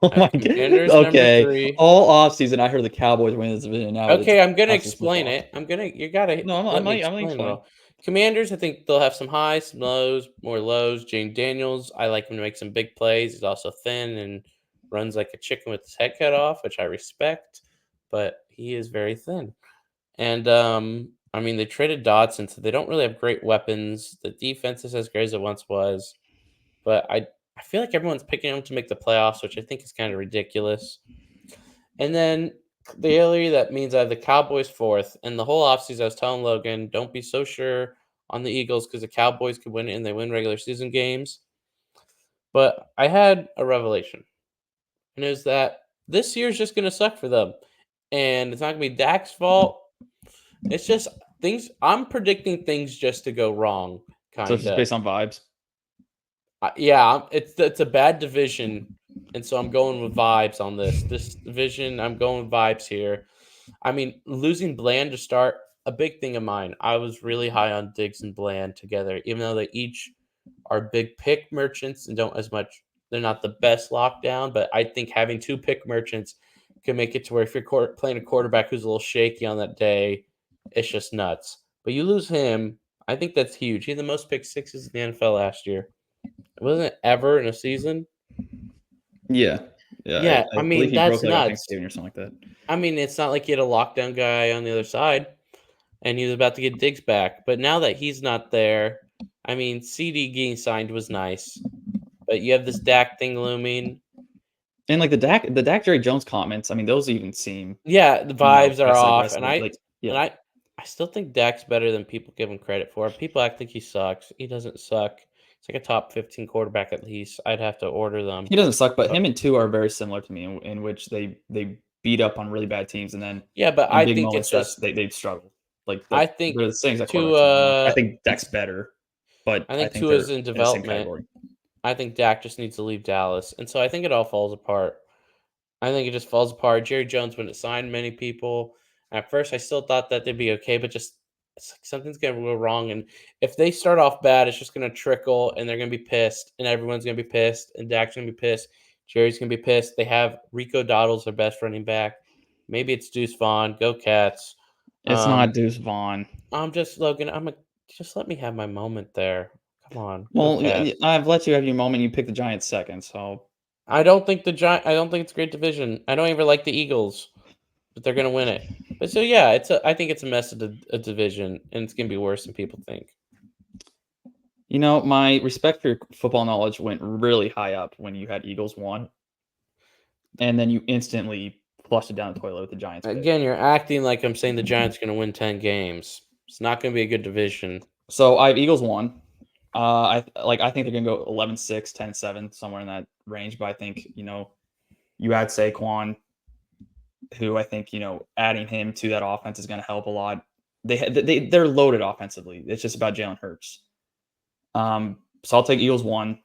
Oh I my have god. Commanders number Okay. three. All offseason, I heard the Cowboys winning this division. Now it's Okay, I'm gonna absolutely flip explain flopped. it. You gotta No, let me I'm letting you explain it explain. all. Commanders, I think they'll have some highs, some lows, more lows. James Daniels, I like him to make some big plays. He's also thin and runs like a chicken with his head cut off, which I respect, but he is very thin. And I mean, they traded Dotson, so they don't really have great weapons. The defense is as great as it once was, but I feel like everyone's picking them to make the playoffs, which I think is kind of ridiculous. And then the area that means I have the Cowboys fourth. And the whole offseason, I was telling Logan, don't be so sure on the Eagles because the Cowboys could win it and they win regular season games. But I had a revelation, and it was that this year's just going to suck for them. And it's not going to be Dak's fault. It's just things, I'm predicting things just to go wrong, So it's kind just of. based on vibes. Yeah, it's a bad division, and so I'm going with vibes on this. This division, I'm going with vibes here. I mean, losing Bland to start, a big thing of mine. I was really high on Diggs and Bland together, even though they each are big pick merchants and don't as much. They're not the best lockdown, but I think having two pick merchants can make it to where if you're playing a quarterback who's a little shaky on that day, it's just nuts. But you lose him, I think that's huge. He had the most pick sixes in the NFL last year. It wasn't ever in a season. Yeah. Yeah. Yeah, I I believe mean he broke that's like on nuts. Thanksgiving or something like that. I mean, it's not like he had a lockdown guy on the other side, and he was about to get Diggs back. But now that he's not there, I mean, CD getting signed was nice, but you have this Dak thing looming. And like the Dak Jerry Jones comments, I mean, those even seem, Yeah, the vibes are passive off, aggressive. Like, and yeah. I still think Dak's better than people give him credit for. People act like he sucks. He doesn't suck. He's like a top 15 quarterback at least. I'd have to order them. He doesn't suck, but But him and two are very similar to me in which they beat up on really bad teams and then yeah, but in I big think it's moments just they struggle. Like I they're think the same exact to quarterbacks to me. Like I think Dak's better, but I I think think Tua is they're in in the same development. category. I think Dak just needs to leave Dallas, and so I think it all falls apart. I think it just falls apart. Jerry Jones wouldn't sign many people. At first, I still thought that they'd be okay, but just it's like something's gonna go wrong. And if they start off bad, it's just gonna trickle, and they're gonna be pissed, and everyone's gonna be pissed, and Dak's gonna be pissed. Jerry's gonna be pissed. They have Rico Doddle's their best running back. Maybe it's Deuce Vaughn. Go Cats. It's not Um, Deuce Vaughn. I'm just Logan. Just let me have my moment there. Come on, go Well, Cats. I've let you have your moment. You picked the Giants second, so I don't think it's a great division. I don't even like the Eagles, but they're gonna win it. But so yeah, I think it's a mess of a division, and it's gonna be worse than people think. my respect for your football knowledge went really high up when you had Eagles one, and then you instantly flushed it down the toilet with the Giants pick. Again, you're acting like I'm saying the Giants are gonna win 10 games. It's not gonna be a good division. So I have Eagles one. I think they're gonna go 11-6, 10-7, somewhere in that range. But I think you add Saquon, who I think adding him to that offense is gonna help a lot. They're loaded offensively. It's just about Jalen Hurts. So I'll take Eagles one.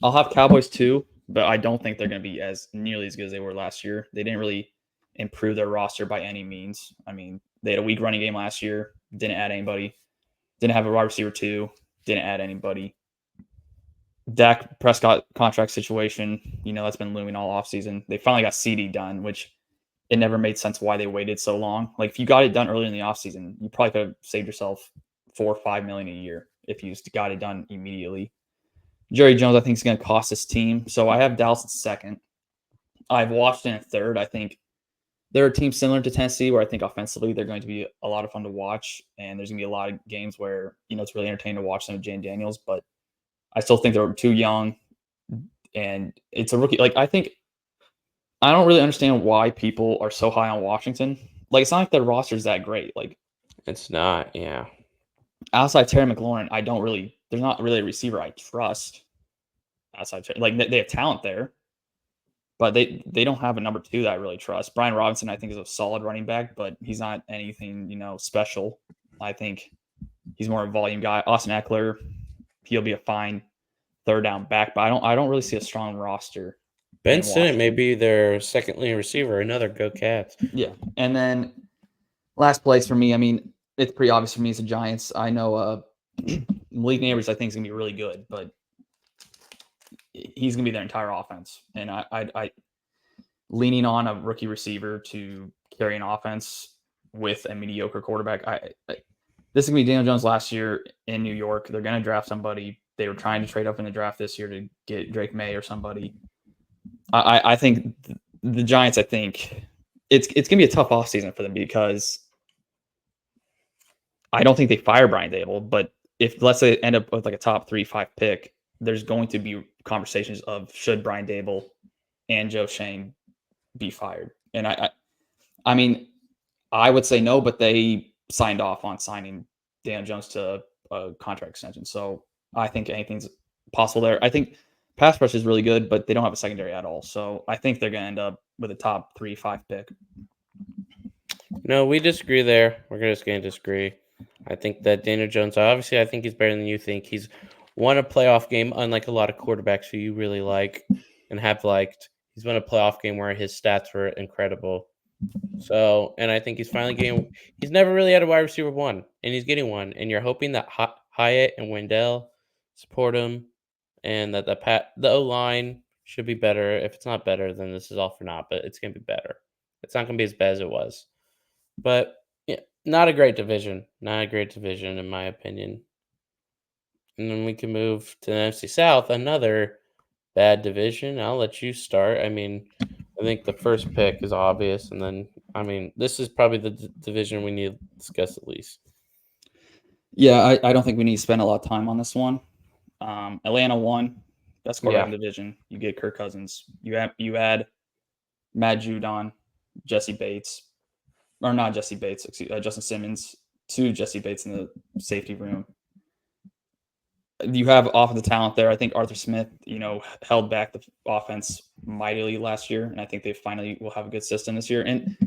I'll have Cowboys two, but I don't think they're gonna be as nearly as good as they were last year. They didn't really improve their roster by any means. I mean, they had a weak running game last year. Didn't add anybody. Didn't have a wide receiver two. Didn't add anybody. Dak Prescott contract situation, that's been looming all offseason. They finally got CD done, which it never made sense why they waited so long. Like if you got it done early in the offseason, you probably could have saved yourself 4 or 5 million a year if you just got it done immediately. Jerry Jones, I think, is going to cost this team. So I have Dallas in second. I've Washington in third. I think they're a team similar to Tennessee, where I think offensively they're going to be a lot of fun to watch, and there's going to be a lot of games where it's really entertaining to watch them with Jane Daniels. But I still think they're too young, and it's a rookie. Like I don't really understand why people are so high on Washington. Like it's not like their roster's that great. Like It's not, yeah. outside Terry McLaurin, I don't really. There's not really a receiver I trust outside. Like they have talent there, but they don't have a number two that I really trust. Brian Robinson, I think, is a solid running back, but he's not anything special. I think he's more a volume guy. Austin Eckler, he'll be a fine third down back, but I don't really see a strong roster Ben in Sinnott may Washington. be their second leading receiver. Another go Cats. Yeah, and then last place for me. I mean, it's pretty obvious for me. It's the Giants. I know Malik Neighbors, I think, is gonna be really good, but he's gonna be their entire offense, and I leaning on a rookie receiver to carry an offense with a mediocre quarterback. This is gonna be Daniel Jones last year in New York. They're gonna draft somebody. They were trying to trade up in the draft this year to get Drake May or somebody. I think the Giants. I think it's gonna be a tough offseason for them because I don't think they fire Brian Dable. But if let's say they end up with like a top 3-5 pick, there's going to be conversations of should Brian Dable and Joe Shane be fired. And I mean, I would say no, but they signed off on signing Dan Jones to a contract extension. So I think anything's possible there. I think pass rush is really good, but they don't have a secondary at all. So I think they're going to end up with a top 3-5 pick. No, we disagree there. We're just going to disagree. I think that Daniel Jones, obviously, I think he's better than you think. He's won a playoff game, unlike a lot of quarterbacks who you really like and have liked. He's won a playoff game where his stats were incredible. So, and I think he's finally getting. He's never really had a wide receiver one, and he's getting one. And you're hoping that Hyatt and Wendell support him, and that the O line should be better. If it's not better, then this is all for naught. But it's gonna be better. It's not gonna be as bad as it was. But yeah, not a great division. Not a great division, in my opinion. And then we can move to the NFC South, another bad division. I'll let you start. I mean, I think the first pick is obvious, and then I mean, this is probably the division we need to discuss at least. Yeah, I don't think we need to spend a lot of time on this one. Atlanta won. Best quarterback in the division. You get Kirk Cousins. You add Matt Judon, Jesse Bates, or not Jesse Bates, Justin Simmons to Jesse Bates in the safety room. You have offensive talent there. I think Arthur Smith, held back the offense mightily last year, and I think they finally will have a good system this year. And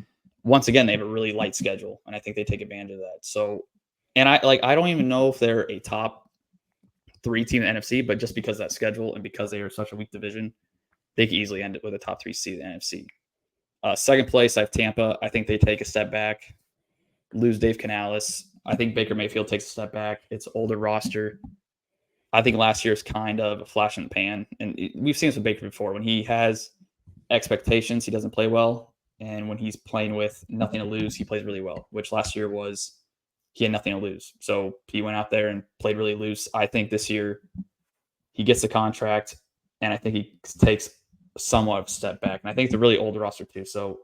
once again, they have a really light schedule, and I think they take advantage of that. So, and I don't even know if they're a top 3 team in the NFC, but just because of that schedule and because they are such a weak division, they could easily end it with a top 3 seed in the NFC. Second place, I have Tampa. I think they take a step back, lose Dave Canales. I think Baker Mayfield takes a step back. It's older roster. I think last year is kind of a flash in the pan. And we've seen this with Baker before. When he has expectations, he doesn't play well. And when he's playing with nothing to lose, he plays really well, which last year was he had nothing to lose. So he went out there and played really loose. I think this year he gets the contract, and I think he takes somewhat of a step back. And I think it's a really old roster too. So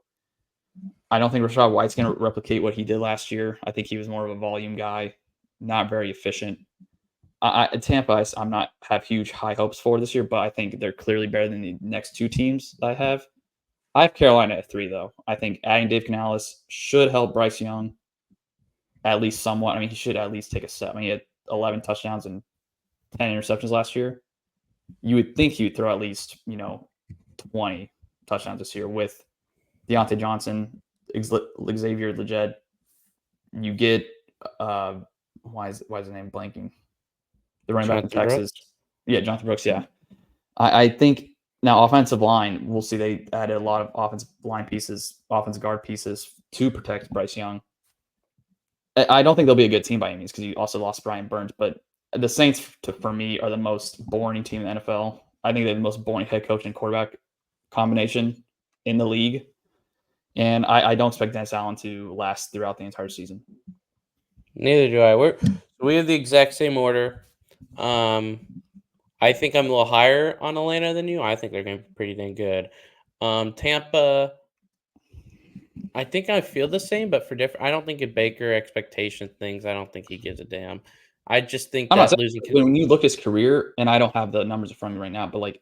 I don't think Rachaad White's going to replicate what he did last year. I think he was more of a volume guy, not very efficient. Tampa, I'm not have huge high hopes for this year, but I think they're clearly better than the next 2 teams I have. I have Carolina at 3, though. I think adding Dave Canales should help Bryce Young at least somewhat. I mean, he should at least take a step. I mean, he had 11 touchdowns and 10 interceptions last year. You would think he would throw at least, 20 touchdowns this year with Deontay Johnson, Xavier Leged. You get why is his name blanking? The running back in Texas. Brooks? Yeah, Jonathan Brooks, yeah. I think now offensive line, we'll see they added a lot of offensive line pieces, offensive guard pieces to protect Bryce Young. I don't think they'll be a good team by any means because you also lost Brian Burns, but the Saints, for me, are the most boring team in the NFL. I think they're the most boring head coach and quarterback combination in the league. And I don't expect Dennis Allen to last throughout the entire season. Neither do I. We have the exact same order. I think I'm a little higher on Atlanta than you. I think they're going to be pretty dang good. Tampa, I think I feel the same, but for different. I don't think a Baker expectation things. I don't think he gives a damn. I just think that losing. When you look at his career, and I don't have the numbers in front of me right now, but like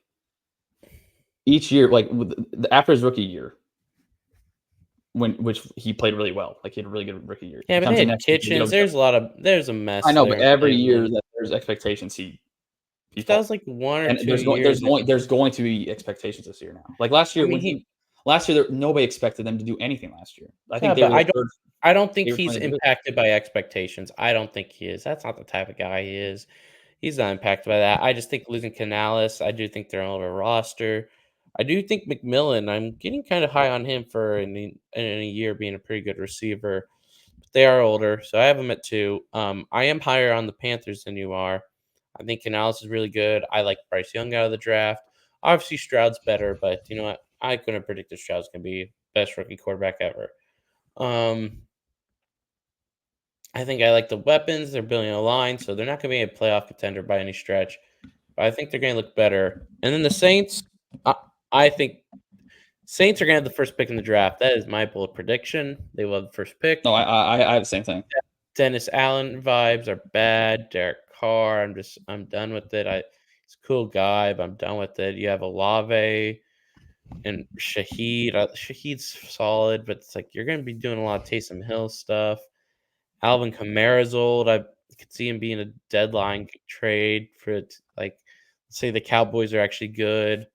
each year, like after his rookie year, which he played really well, like he had a really good rookie year. Yeah, but they had Kitchens. There's a mess. I know, but every year that there's expectations, he that was like 1 or 2 years. There's going to be expectations this year now. Like last year, last year nobody expected them to do anything last year. I think I don't think he's impacted by expectations. I don't think he is. That's not the type of guy he is. He's not impacted by that. I just think losing Canales, I do think they're on a roster. I do think McMillan, I'm getting kind of high on him for in a year being a pretty good receiver. But they are older, so I have them at 2. I am higher on the Panthers than you are. I think Canales is really good. I like Bryce Young out of the draft. Obviously, Stroud's better, but you know what? I couldn't predict that Stroud's going to be best rookie quarterback ever. I think I like the weapons. They're building a line, so they're not going to be a playoff contender by any stretch. But I think they're going to look better. And then the Saints, I, I think Saints are going to have the first pick in the draft. That is my bold prediction. They will have the first pick. No, I have the same thing. Dennis Allen vibes are bad. Derek Carr, I'm done with it. He's a cool guy, but I'm done with it. You have Olave and Shaheed. Shaheed's solid, but it's like you're going to be doing a lot of Taysom Hill stuff. Alvin Kamara's old. I could see him being a deadline trade for it. Like, say the Cowboys are actually good,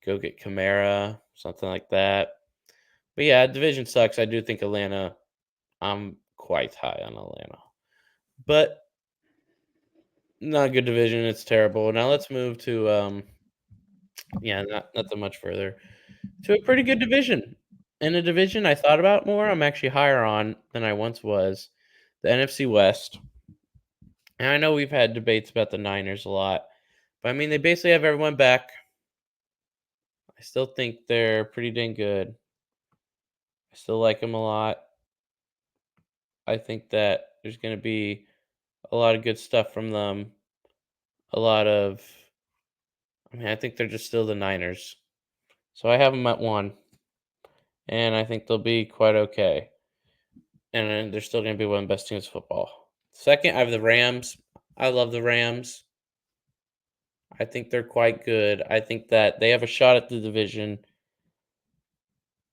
go get Kamara, something like that. But yeah, division sucks. I do think Atlanta. I'm quite high on Atlanta, but not a good division. It's terrible. Now let's move to yeah, not that much further to a pretty good division. In a division I thought about more, I'm actually higher on than I once was. The NFC West. And I know we've had debates about the Niners a lot, but I mean, they basically have everyone back. I still think they're pretty dang good. I still like them a lot. I think that there's going to be a lot of good stuff from them. A lot of, I mean, I think they're just still the Niners. So I have them at one, and I think they'll be quite okay. And then they're still going to be one of the best teams in football. Second, I have the Rams. I love the Rams. I think they're quite good. I think that they have a shot at the division,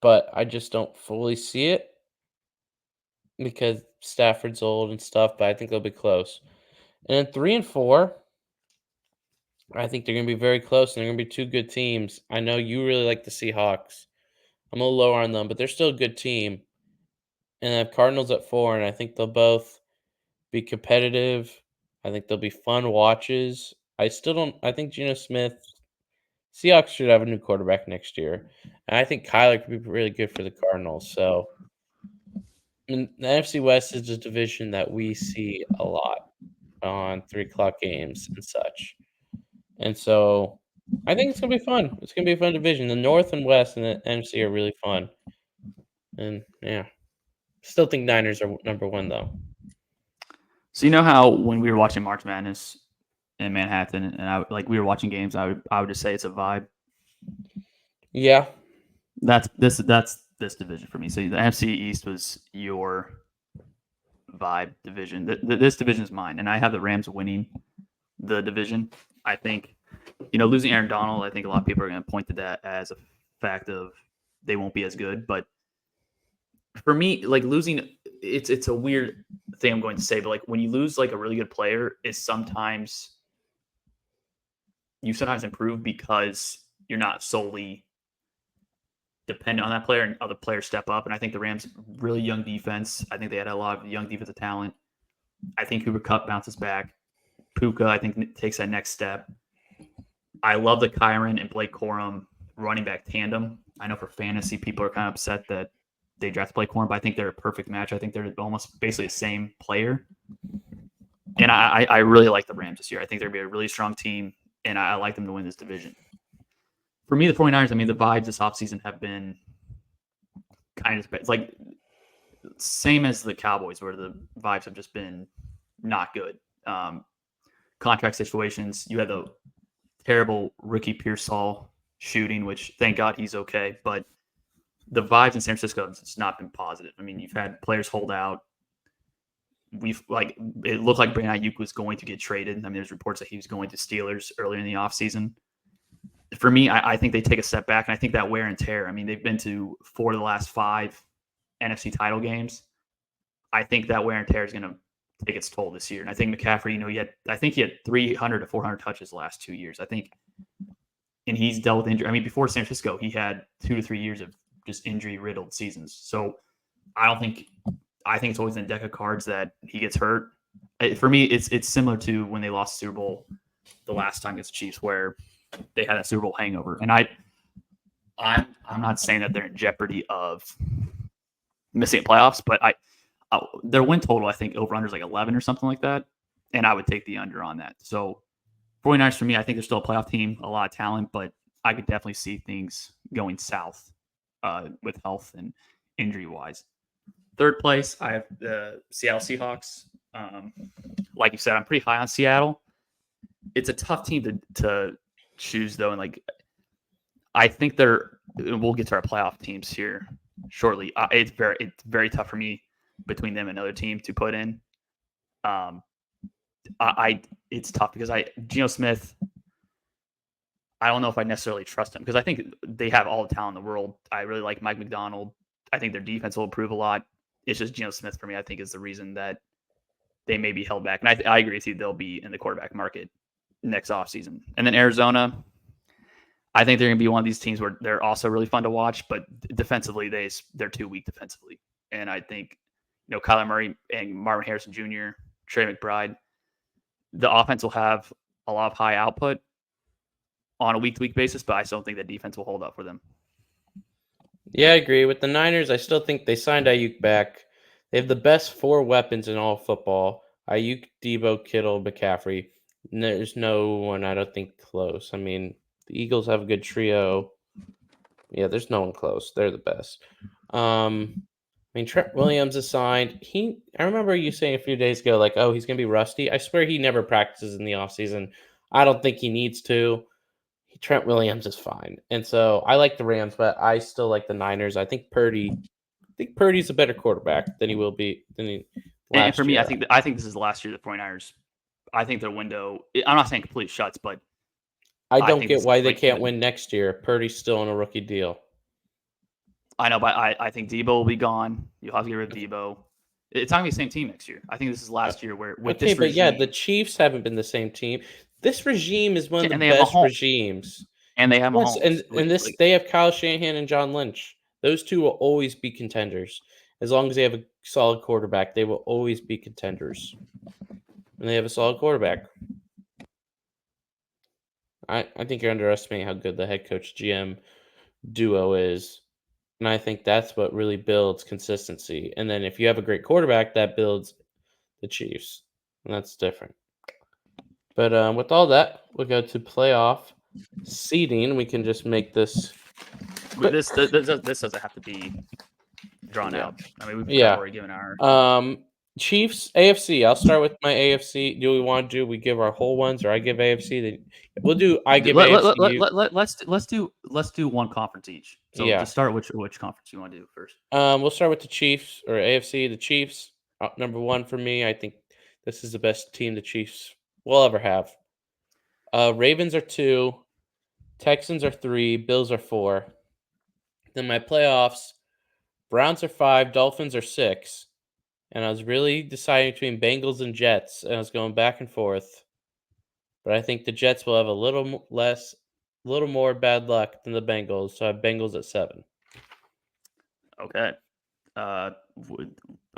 but I just don't fully see it because Stafford's old and stuff, but I think they'll be close. And then 3 and 4, I think they're going to be very close, and they're going to be two good teams. I know you really like the Seahawks. I'm a little lower on them, but they're still a good team. And I have Cardinals at 4, and I think they'll both be competitive. I think they'll be fun watches. I still don't. I think Geno Smith, Seahawks should have a new quarterback next year, and I think Kyler could be really good for the Cardinals. So, and the NFC West is a division that we see a lot on 3 o'clock games and such. And so I think it's gonna be fun. It's gonna be a fun division. The North and West and the NFC are really fun. And yeah, still think Niners are number one though. So you know how when we were watching March Madness in Manhattan, and we were watching games, I would just say it's a vibe. Yeah, That's this division for me. So the NFC East was your vibe division. This division is mine, and I have the Rams winning the division. I think, losing Aaron Donald, I think a lot of people are going to point to that as a fact of they won't be as good. But for me, like losing, it's a weird thing I'm going to say, but like when you lose like a really good player, you sometimes improve because you're not solely dependent on that player and other players step up. And I think the Rams really young defense. I think they had a lot of young defensive talent. I think Cooper Kupp bounces back. Puka, I think, takes that next step. I love the Kyron and Blake Corum running back tandem. I know for fantasy, people are kind of upset that they drafted Blake Corum, but I think they're a perfect match. I think they're almost basically the same player. And I really like the Rams this year. I think they're going to be a really strong team, and I like them to win this division. For me, the 49ers, I mean, the vibes this offseason have been kind of like same as the Cowboys, where the vibes have just been not good. Contract situations, you had the terrible Ricky Pearsall shooting, which thank God he's okay. But the vibes in San Francisco have just not been positive. I mean, you've had players hold out. It looked like Brandon Ayuk was going to get traded. I mean, there's reports that he was going to Steelers earlier in the offseason. For me, I think they take a step back, and I think that wear and tear. I mean, they've been to 4 of the last 5 NFC title games. I think that wear and tear is going to take its toll this year. And I think McCaffrey, I think he had 300 to 400 touches the last 2 years. I think, and he's dealt with injury. I mean, before San Francisco, he had 2 to 3 years of just injury-riddled seasons. So I think it's always in a deck of cards that he gets hurt. For me, it's similar to when they lost the Super Bowl the last time against the Chiefs, where they had a Super Bowl hangover. And I'm not saying that they're in jeopardy of missing playoffs, but their win total, I think over under is like 11 or something like that. And I would take the under on that. So 49ers for me, I think they're still a playoff team, a lot of talent, but I could definitely see things going south with health and injury wise. Third place, I have the Seattle Seahawks. Like you said, I'm pretty high on Seattle. It's a tough team to choose though, and like I think we'll get to our playoff teams here shortly. It's very tough for me between them and another team to put in. Um, it's tough because Geno Smith. I don't know if I necessarily trust him because I think they have all the talent in the world. I really like Mike McDonald. I think their defense will improve a lot. It's just Geno Smith for me. I think is the reason that they may be held back. And I agree with you. They'll be in the quarterback market next offseason. And then Arizona, I think they're going to be one of these teams where they're also really fun to watch, but defensively, they're too weak defensively. And I think, Kyler Murray and Marvin Harrison Jr., Trey McBride, the offense will have a lot of high output on a week-to-week basis, but I still don't think the defense will hold up for them. Yeah, I agree. With the Niners, I still think they signed Ayuk back. They have the best 4 weapons in all football. Ayuk, Debo, Kittle, McCaffrey. There's no one I don't think close. I mean, the Eagles have a good trio. Yeah, there's no one close. They're the best. Trent Williams is signed. I remember you saying a few days ago, like, oh, he's going to be rusty. I swear he never practices in the offseason. I don't think he needs to. Trent Williams is fine. And so I like the Rams, but I still like the Niners. I think Purdy's a better quarterback than he will be than he And last for me, year. I think this is the last year of the 49ers. I think their window, I'm not saying complete shuts, but I I don't think get this why is they like can't win next year. Purdy's still on a rookie deal. I know, but I think Debo will be gone. You'll have to get rid of Debo. It's not going to be the same team next year. I think this is last year where with Okay, this but yeah, regime, the Chiefs haven't been the same team. This regime is one of the and they have best Mahomes, regimes. and they have Yes, Mahomes. and this they have Kyle Shanahan and John Lynch. Those two will always be contenders. As long as they have a solid quarterback, they will always be contenders. And they have a solid quarterback. I think you're underestimating how good the head coach GM duo is. And I think that's what really builds consistency. And then if you have a great quarterback, that builds the Chiefs. And that's different. But with all that, we'll go to playoff seeding. We can just make this quick. This doesn't have to be drawn Yeah. out. I mean, we've kind of Yeah. already given our. Chiefs, AFC. I'll start with my AFC. Do we want to do we give our whole ones or I give AFC? We'll do I give AFC you. Let's do one conference each. So to Yeah. start, which conference you want to do first? We'll start with the Chiefs or AFC. The Chiefs, number 1 for me. I think this is the best team the Chiefs will ever have. Ravens are 2, Texans are 3, Bills are 4. Then my playoffs, Browns are 5, Dolphins are 6. And I was really deciding between Bengals and Jets, and I was going back and forth. But I think the Jets will have a little more bad luck than the Bengals, so I have Bengals at 7. Okay. Our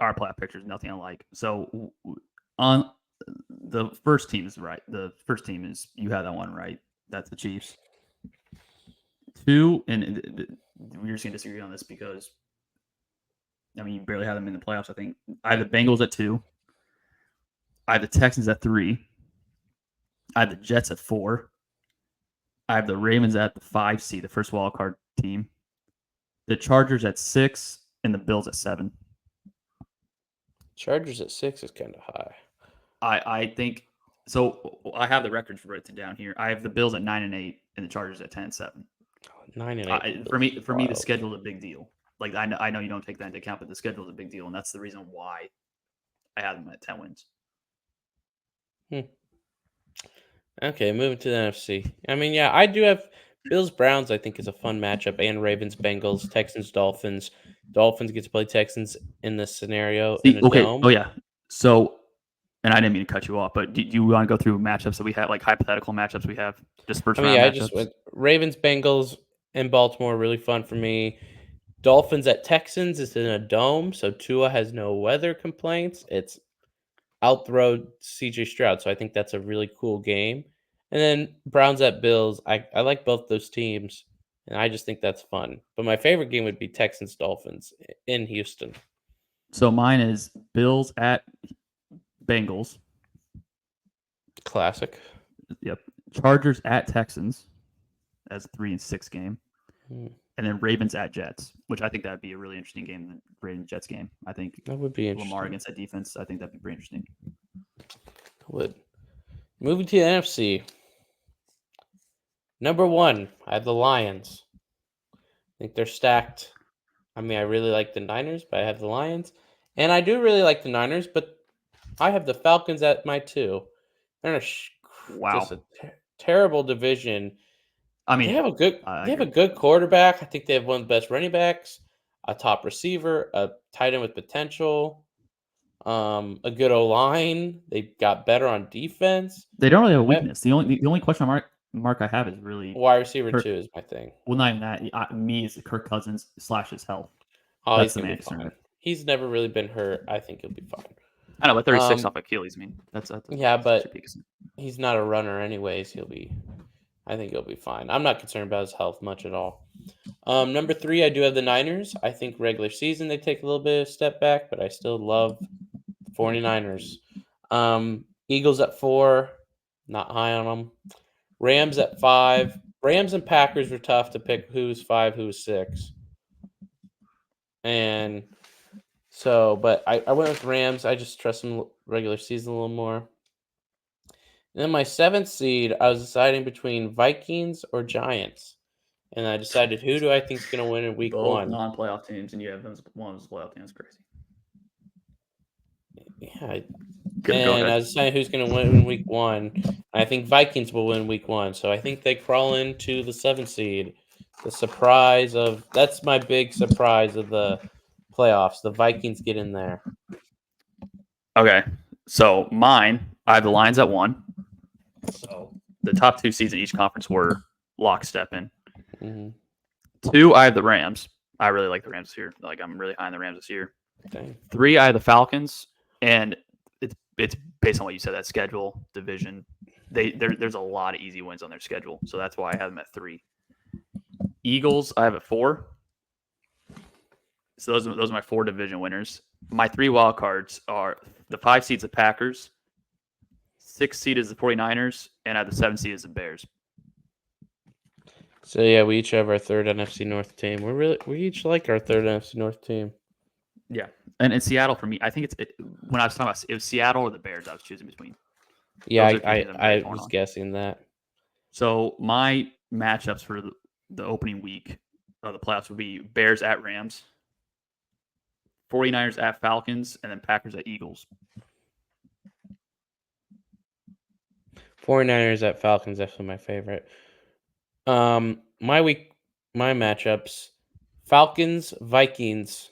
playoff picture is nothing alike. So on the first team is right. The first team is you had that one right. That's the Chiefs. 2, and we're just gonna disagree on this because you barely have them in the playoffs. I think I have the Bengals at 2. I have the Texans at 3. I have the Jets at 4. I have the Ravens at the 5 seed, the first wild card team. The Chargers at 6 and the Bills at 7. Chargers at 6 is kind of high. I think so. I have the records written down here. I have the Bills at 9-8 and the Chargers at 10-7. 9-8 For me, the schedule is a big deal. Like I know you don't take that into account, but the schedule is a big deal, and that's the reason why I have them at 10 wins. Okay, moving to the NFC. I do have Bills Browns. I think is a fun matchup, and Ravens Bengals, Texans Dolphins. Dolphins get to play Texans in this scenario in a dome. Oh yeah. So, and I didn't mean to cut you off, but do you want to go through matchups that we have, like hypothetical matchups we have, just first round I matchups? just went Ravens Bengals in Baltimore. Really fun for me. Dolphins at Texans is in a dome, so Tua has no weather complaints. It's out the road CJ Stroud, so I think that's a really cool game. And then Browns at Bills. I like both those teams, and I just think that's fun. But my favorite game would be Texans Dolphins in Houston. So mine is Bills at Bengals. Classic. Yep. Chargers at Texans as a 3-6 game. and then Ravens at Jets, which I think that'd be a really interesting game. The Ravens Jets game. I think That would be Lamar interesting. against that defense. I think that'd be pretty interesting. Would. Moving to the NFC. Number 1, I have the Lions. I think they're stacked. I mean, I really like the Niners, but I have the Lions. And I do really like the Niners, but I have the Falcons at my 2. They're in just Wow. a terrible division. I They mean, have a good I they have a agree. good quarterback. I think they have one of the best running backs, a top receiver, a tight end with potential, a good O line. They got better on defense. They don't really have a Eh, weakness. The only question mark I have is really Wide receiver Kirk. 2 is my thing. Well, not even that. Me is Kirk Cousins / his health. Oh, That's he's the gonna main be concern fine. there. He's never really been hurt. I think he'll be fine. I know, but 36 Um, off Achilles. I mean, that yeah, should be but a concern. he's not a runner anyways. I think he'll be fine. I'm not concerned about his health much at all. Number 3, I do have the Niners. I think regular season they take a little bit of a step back, but I still love the 49ers. Eagles at 4, not high on them. Rams at 5. Rams and Packers were tough to pick who's 5, who's 6. And so, but I went with Rams. I just trust them regular season a little more. And then my 7th seed, I was deciding between Vikings or Giants. And I decided who do I think is going to win in week Both 1. non-playoff teams, and you have one of those playoff teams. Crazy. Yeah, Go and I ahead. was deciding who's going to win in week 1. I think Vikings will win week 1. So I think they crawl into the 7th seed. That's my big surprise of the playoffs. The Vikings get in there. Okay, so mine, I have the Lions at 1. So the top 2 seeds in each conference were lockstep in. Mm-hmm. 2, I have the Rams. I really like the Rams this year. Like, I'm really high on the Rams this year. Dang. 3, I have the Falcons, and it's based on what you said. That schedule division, there's a lot of easy wins on their schedule, so that's why I have them at 3. Eagles, I have at 4. So those are my 4 division winners. My 3 wild cards are the 5 seeds, the Packers, 6 seed is the 49ers, and I have the 7 seed is the Bears. So yeah, we each have our third NFC North team. We each like our third NFC North team. Yeah, and in Seattle for me, I think when I was talking about it was Seattle or the Bears. I was choosing between. Yeah, Those are 2 teams I'm very I torn was on. guessing that. So my matchups for the opening week of the playoffs would be Bears at Rams, 49ers at Falcons, and then Packers at Eagles. 49ers at Falcons, definitely my favorite. My matchups, Falcons, Vikings,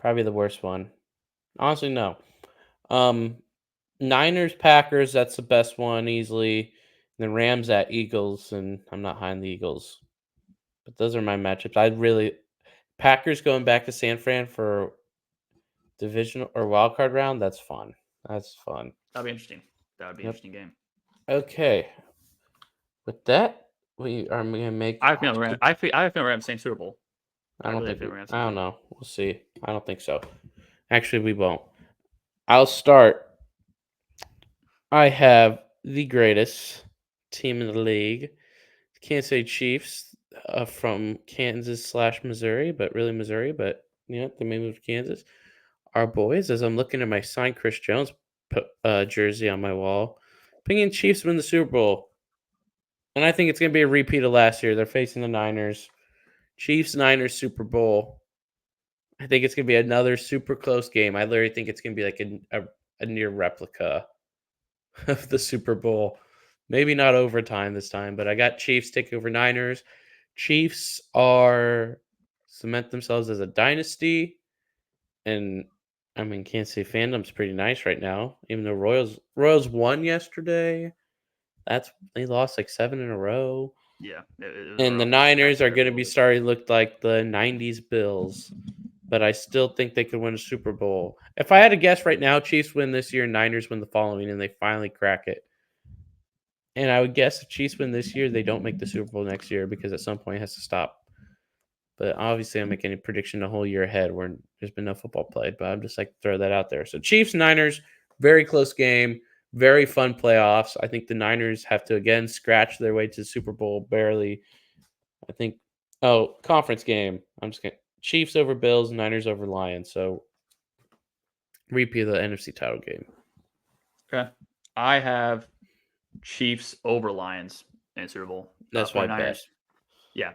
probably the worst one. Honestly, no. Niners, Packers, that's the best one easily. And the Rams at Eagles, and I'm not high on the Eagles. But those are my matchups. Packers going back to San Fran for division or wild card round, that's fun. That's fun. That'd be interesting. That would be an Yep. interesting game. Okay. With that, we are going to make. I feel we're I feel we're in the same Super Bowl. I don't really think feel we're in the I same don't Super Bowl. know. We'll see. I don't think so. Actually, we won't. I'll start. I have the greatest team in the league, Kansas City Chiefs, from Kansas / Missouri, but really Missouri. But they may move to Kansas. Our boys, as I'm looking at my signed Chris Jones jersey on my wall, picking Chiefs win the Super Bowl, and I think it's going to be a repeat of last year. They're facing the Niners. Chiefs Niners Super Bowl. I think it's going to be another super close game. I literally think it's going to be like a near replica of the Super Bowl. Maybe not overtime this time, but I got Chiefs take over Niners. Chiefs cement themselves as a dynasty, and I mean Kansas City fandom's pretty nice right now. Even though Royals won yesterday, they lost like 7 in a row. Yeah, it was And the rough. Niners are After going to be starting to look like the 90s Bills. But I still think they could win a Super Bowl. If I had to guess right now, Chiefs win this year, Niners win the following, and they finally crack it. And I would guess if Chiefs win this year, they don't make the Super Bowl next year because at some point it has to stop. But obviously, I'm making a prediction a whole year ahead where there's been no football played. But I'm just like throw that out there. So Chiefs, Niners, very close game, very fun playoffs. I think the Niners have to again scratch their way to the Super Bowl barely. I think Oh, conference game. I'm just gonna Chiefs over Bills, Niners over Lions. So repeat of the NFC title game. Okay. I have Chiefs over Lions in Super Bowl. That's what I bet. 49ers. Yeah.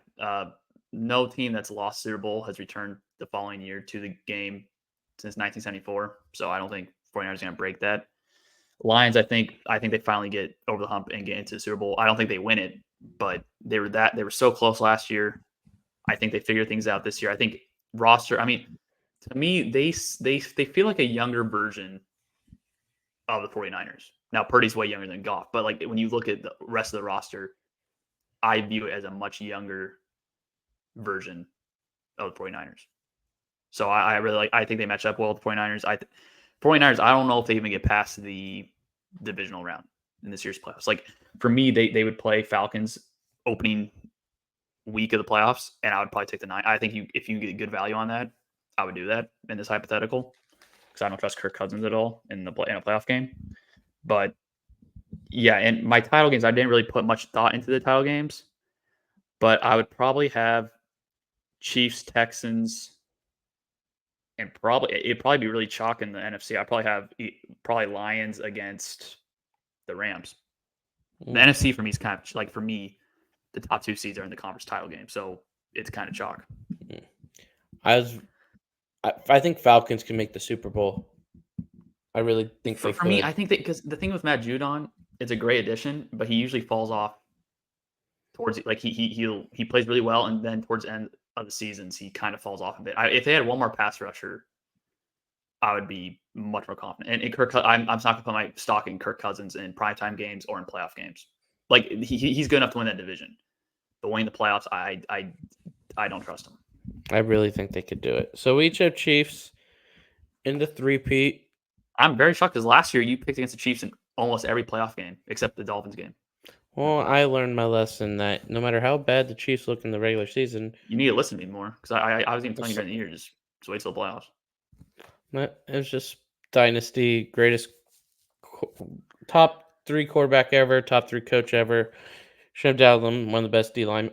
No team that's lost Super Bowl has returned the following year to the game since 1974. So I don't think 49ers are going to break that. Lions, I think they finally get over the hump and get into the Super Bowl. I don't think they win it, but they were so close last year. I think they figured things out this year. I think roster. I mean, to me, they feel like a younger version of the 49ers. Now Purdy's way younger than Goff, but like when you look at the rest of the roster, I view it as a much younger version of the 49ers. So I really like. I think they match up well with the 49ers. 49ers. I don't know if they even get past the divisional round in this year's playoffs. Like for me, they would play Falcons opening week of the playoffs, and I would probably take the 9. I think if you get good value on that, I would do that in this hypothetical because I don't trust Kirk Cousins at all in a playoff game. But yeah, and my title games, I didn't really put much thought into the title games, but I would probably have Chiefs, Texans, and it'd probably be really chalk in the NFC. I probably have Lions against the Rams. The NFC for me is kind of like for me, the top 2 seeds are in the conference title game, so it's kind of chalk. I think Falcons can make the Super Bowl. I really think they For me, could. I think that because the thing with Matt Judon, it's a great addition, but he usually falls off towards like he plays really well, and then towards the end of the seasons he kind of falls off a bit. If they had one more pass rusher, I would be much more confident. And I'm not going to put my stock in Kirk Cousins in primetime games or in playoff games. Like he's good enough to win that division, but winning the playoffs, I don't trust him. I really think they could do it. So we each have Chiefs in the three-peat. I'm very shocked because last year you picked against the Chiefs in almost every playoff game except the Dolphins game. Well, I learned my lesson that no matter how bad the Chiefs look in the regular season, you need to listen to me more because I was even telling you during the year just wait till the playoffs. It was just dynasty, greatest top 3 quarterback ever, top 3 coach ever. Should have doubted them, one of the best D line.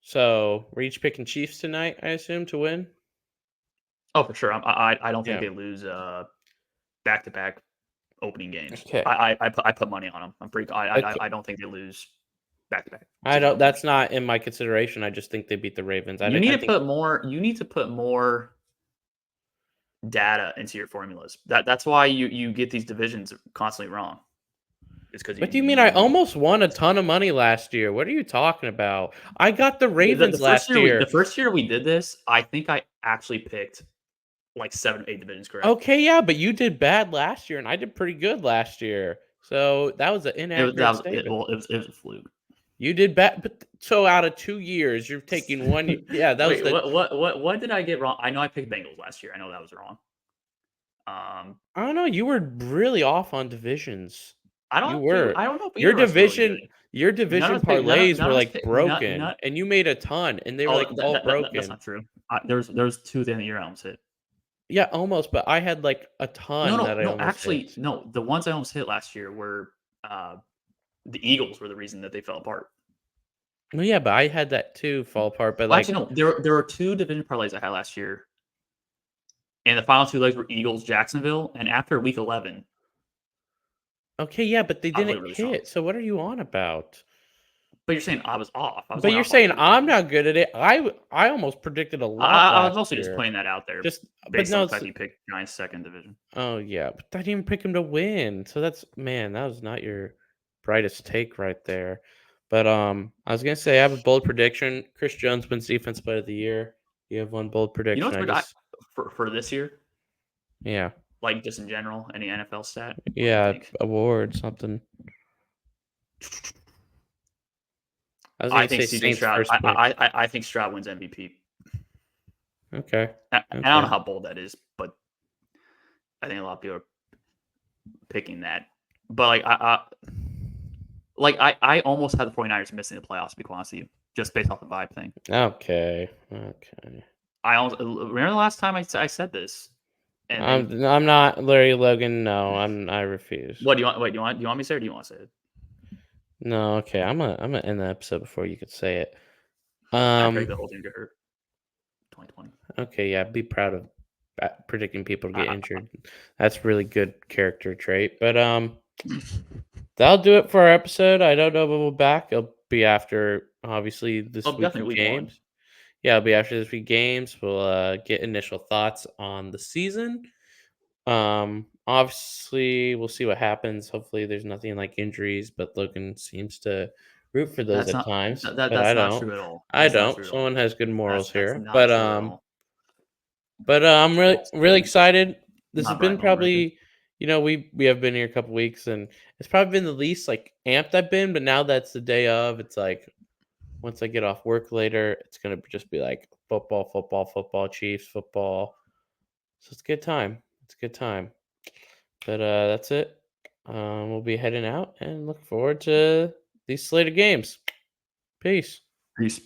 So we're each picking Chiefs tonight, I assume, to win. Oh, for sure. I don't think they lose back-to-back opening games. Okay. I put money on them. I don't think they lose back-to-back. I don't. That's not in my consideration. I just think they beat the Ravens. You need to put more. You need to put more data into your formulas. That's why you get these divisions constantly wrong. It's because. What do you mean? I almost won a ton of money last year. What are you talking about? I got the Ravens last year. The first year we did this, I think I actually picked like 7 or 8 divisions correct. Okay, yeah, but you did bad last year, and I did pretty good last year. So that was an inaccurate statement. It was a fluke. You did bad, but so out of 2 years, you're taking 1 year. Yeah, that Wait, was what did I get wrong? I know I picked Bengals last year. I know that was wrong. I don't know. You were really off on divisions. I don't know. If your division parlays were like broken, and you made a ton, and they were like all broken. That's not true. There's 2 at the end of the year I almost hit. Yeah, almost, but I had like a ton that I almost hit. No. The ones I almost hit last year were the Eagles were the reason that they fell apart. Well, yeah, but I had that too fall apart. But actually, no. There were 2 division parlays I had last year, and the final 2 legs were Eagles, Jacksonville, and after week 11. Okay, yeah, but they didn't hit. So what are you on about? But you're saying I was off. But you're saying I'm not good at it. I almost predicted a lot. I was also just putting that out there. Based on the fact you picked Giants second division. Oh yeah, but I didn't even pick him to win. So that was not your brightest take right there. But I was gonna say I have a bold prediction. Chris Jones wins Defensive Player of the Year. You have one bold prediction. You know what's for this year? Yeah. Like just in general, any NFL stat? Yeah, award, something. I think CJ Stroud. I think Stroud wins MVP. Okay. I don't know how bold that is, but I think a lot of people are picking that. But I almost had the 49ers missing the playoffs, to be honest with you, just based off the vibe thing. Okay. I almost remember the last time I said this. And I'm not Larry Logan. No, I refuse. What do you want? Wait, do you want me to say it, or do you want to say it? No, okay. I'm gonna end the episode before you could say it. I Um, predict the whole team get hurt. 2020. okay, yeah, be proud of predicting people to get injured. That's really good character trait. But that'll do it for our episode. I don't know when we'll back. It'll be after obviously this Oh, week of definitely week 1. games. Yeah, it'll be after this week games. We'll get initial thoughts on the season. Obviously we'll see what happens. Hopefully there's nothing like injuries, but Logan seems to root for those That's at not times, that but I that's not don't. true at all. I That's not don't. true at all. Someone has good morals That's here. not But true at all. I'm really False. really excited. This has Not been Brian home record. probably, we have been here a couple weeks, and it's probably been the least like amped I've been, but now that's the day of, it's like once I get off work later, it's gonna just be like football, football, football, Chiefs, football. So it's a good time. It's a good time. But that's it. We'll be heading out and look forward to these slated games. Peace. Peace.